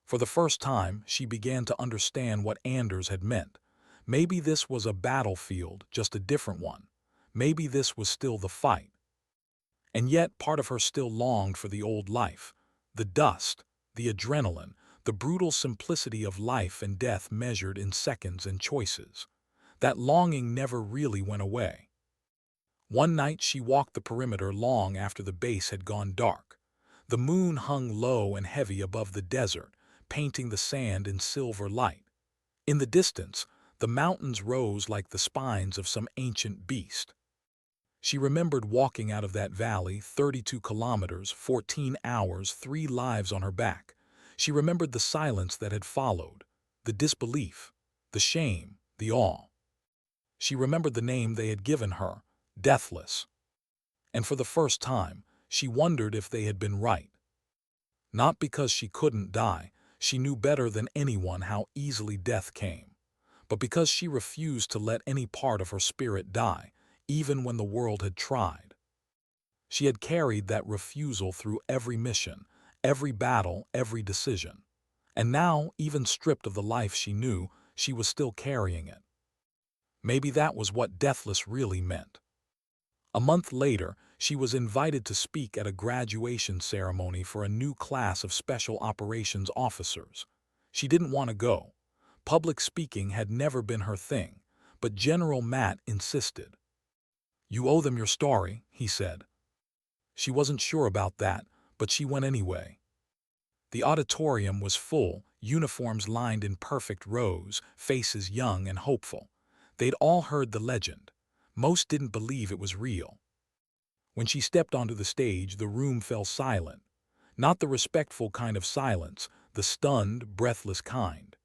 For the first time, she began to understand what Anders had meant. Maybe this was a battlefield, just a different one. Maybe this was still the fight. And yet, part of her still longed for the old life. The dust, the adrenaline, the brutal simplicity of life and death measured in seconds and choices. That longing never really went away. One night she walked the perimeter long after the base had gone dark. The moon hung low and heavy above the desert, painting the sand in silver light. In the distance, the mountains rose like the spines of some ancient beast. She remembered walking out of that valley, 32 kilometers, 14 hours, 3 lives on her back. She remembered the silence that had followed, the disbelief, the shame, the awe. She remembered the name they had given her, Deathless. And for the first time, she wondered if they had been right. Not because she couldn't die, she knew better than anyone how easily death came, but because she refused to let any part of her spirit die, even when the world had tried. She had carried that refusal through every mission, every battle, every decision. And now, even stripped of the life she knew, she was still carrying it. Maybe that was what deathless really meant. A month later, she was invited to speak at a graduation ceremony for a new class of special operations officers. She didn't want to go. Public speaking had never been her thing, but General Matt insisted. "You owe them your story," he said. She wasn't sure about that, but she went anyway. The auditorium was full, uniforms lined in perfect rows, faces young and hopeful. They'd all heard the legend. Most didn't believe it was real. When she stepped onto the stage, the room fell silent. Not the respectful kind of silence, the stunned, breathless kind.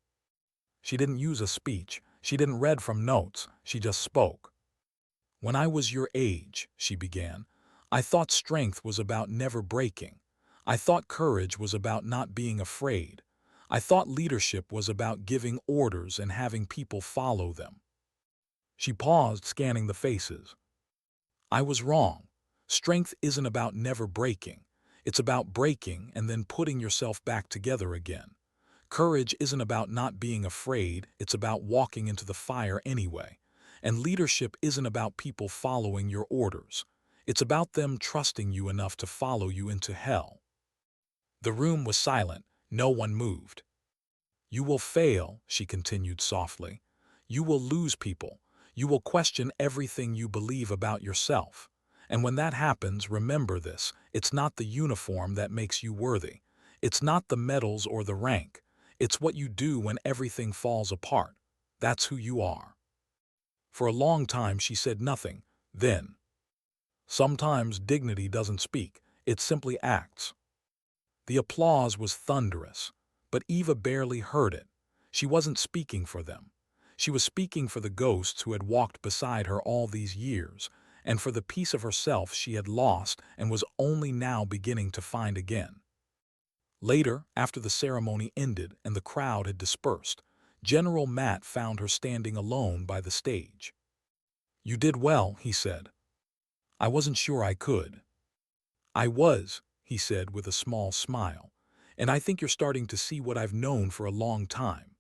She didn't use a speech. She didn't read from notes. She just spoke. "When I was your age," she began, "I thought strength was about never breaking. I thought courage was about not being afraid. I thought leadership was about giving orders and having people follow them." She paused, scanning the faces. "I was wrong. Strength isn't about never breaking. It's about breaking and then putting yourself back together again. Courage isn't about not being afraid. It's about walking into the fire anyway. And leadership isn't about people following your orders. It's about them trusting you enough to follow you into hell." The room was silent. No one moved. "You will fail," she continued softly. "You will lose people. You will question everything you believe about yourself. And when that happens, remember this: it's not the uniform that makes you worthy. It's not the medals or the rank. It's what you do when everything falls apart. That's who you are." For a long time she said nothing. Then, "Sometimes dignity doesn't speak. It simply acts." The applause was thunderous, but Eva barely heard it. She wasn't speaking for them. She was speaking for the ghosts who had walked beside her all these years, and for the piece of herself she had lost and was only now beginning to find again. Later, after the ceremony ended and the crowd had dispersed, General Matt found her standing alone by the stage. "You did well," he said. "I wasn't sure I could." "I was," he said with a small smile, "and I think you're starting to see what I've known for a long time."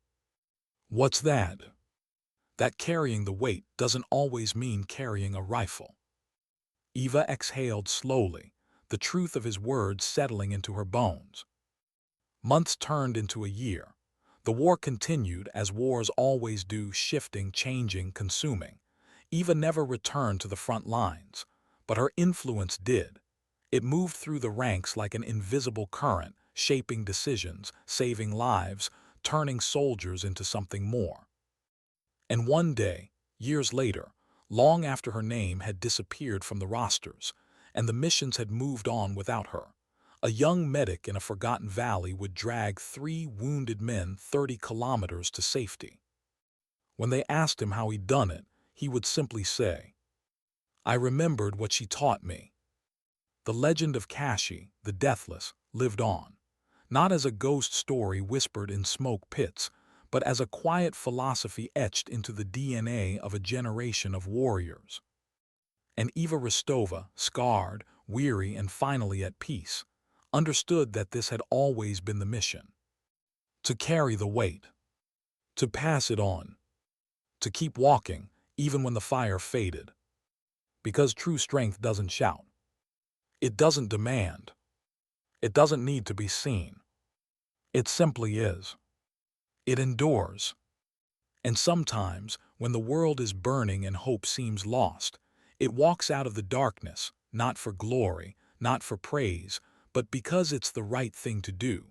"What's that?" "That carrying the weight doesn't always mean carrying a rifle." Eva exhaled slowly, the truth of his words settling into her bones. Months turned into a year. The war continued, as wars always do, shifting, changing, consuming. Eva never returned to the front lines, but her influence did. It moved through the ranks like an invisible current, shaping decisions, saving lives, turning soldiers into something more. And one day, years later, long after her name had disappeared from the rosters, and the missions had moved on without her, a young medic in a forgotten valley would drag 3 wounded men 30 kilometers to safety. When they asked him how he'd done it, he would simply say, "I remembered what she taught me." The legend of Kashi, the Deathless, lived on, not as a ghost story whispered in smoke pits, but as a quiet philosophy etched into the DNA of a generation of warriors. And Eva Rostova, scarred, weary, and finally at peace, understood that this had always been the mission: to carry the weight, to pass it on, to keep walking even when the fire faded. Because true strength doesn't shout. It doesn't demand. It doesn't need to be seen. It simply is. It endures. And sometimes, when the world is burning and hope seems lost, it walks out of the darkness, not for glory, not for praise, but because it's the right thing to do.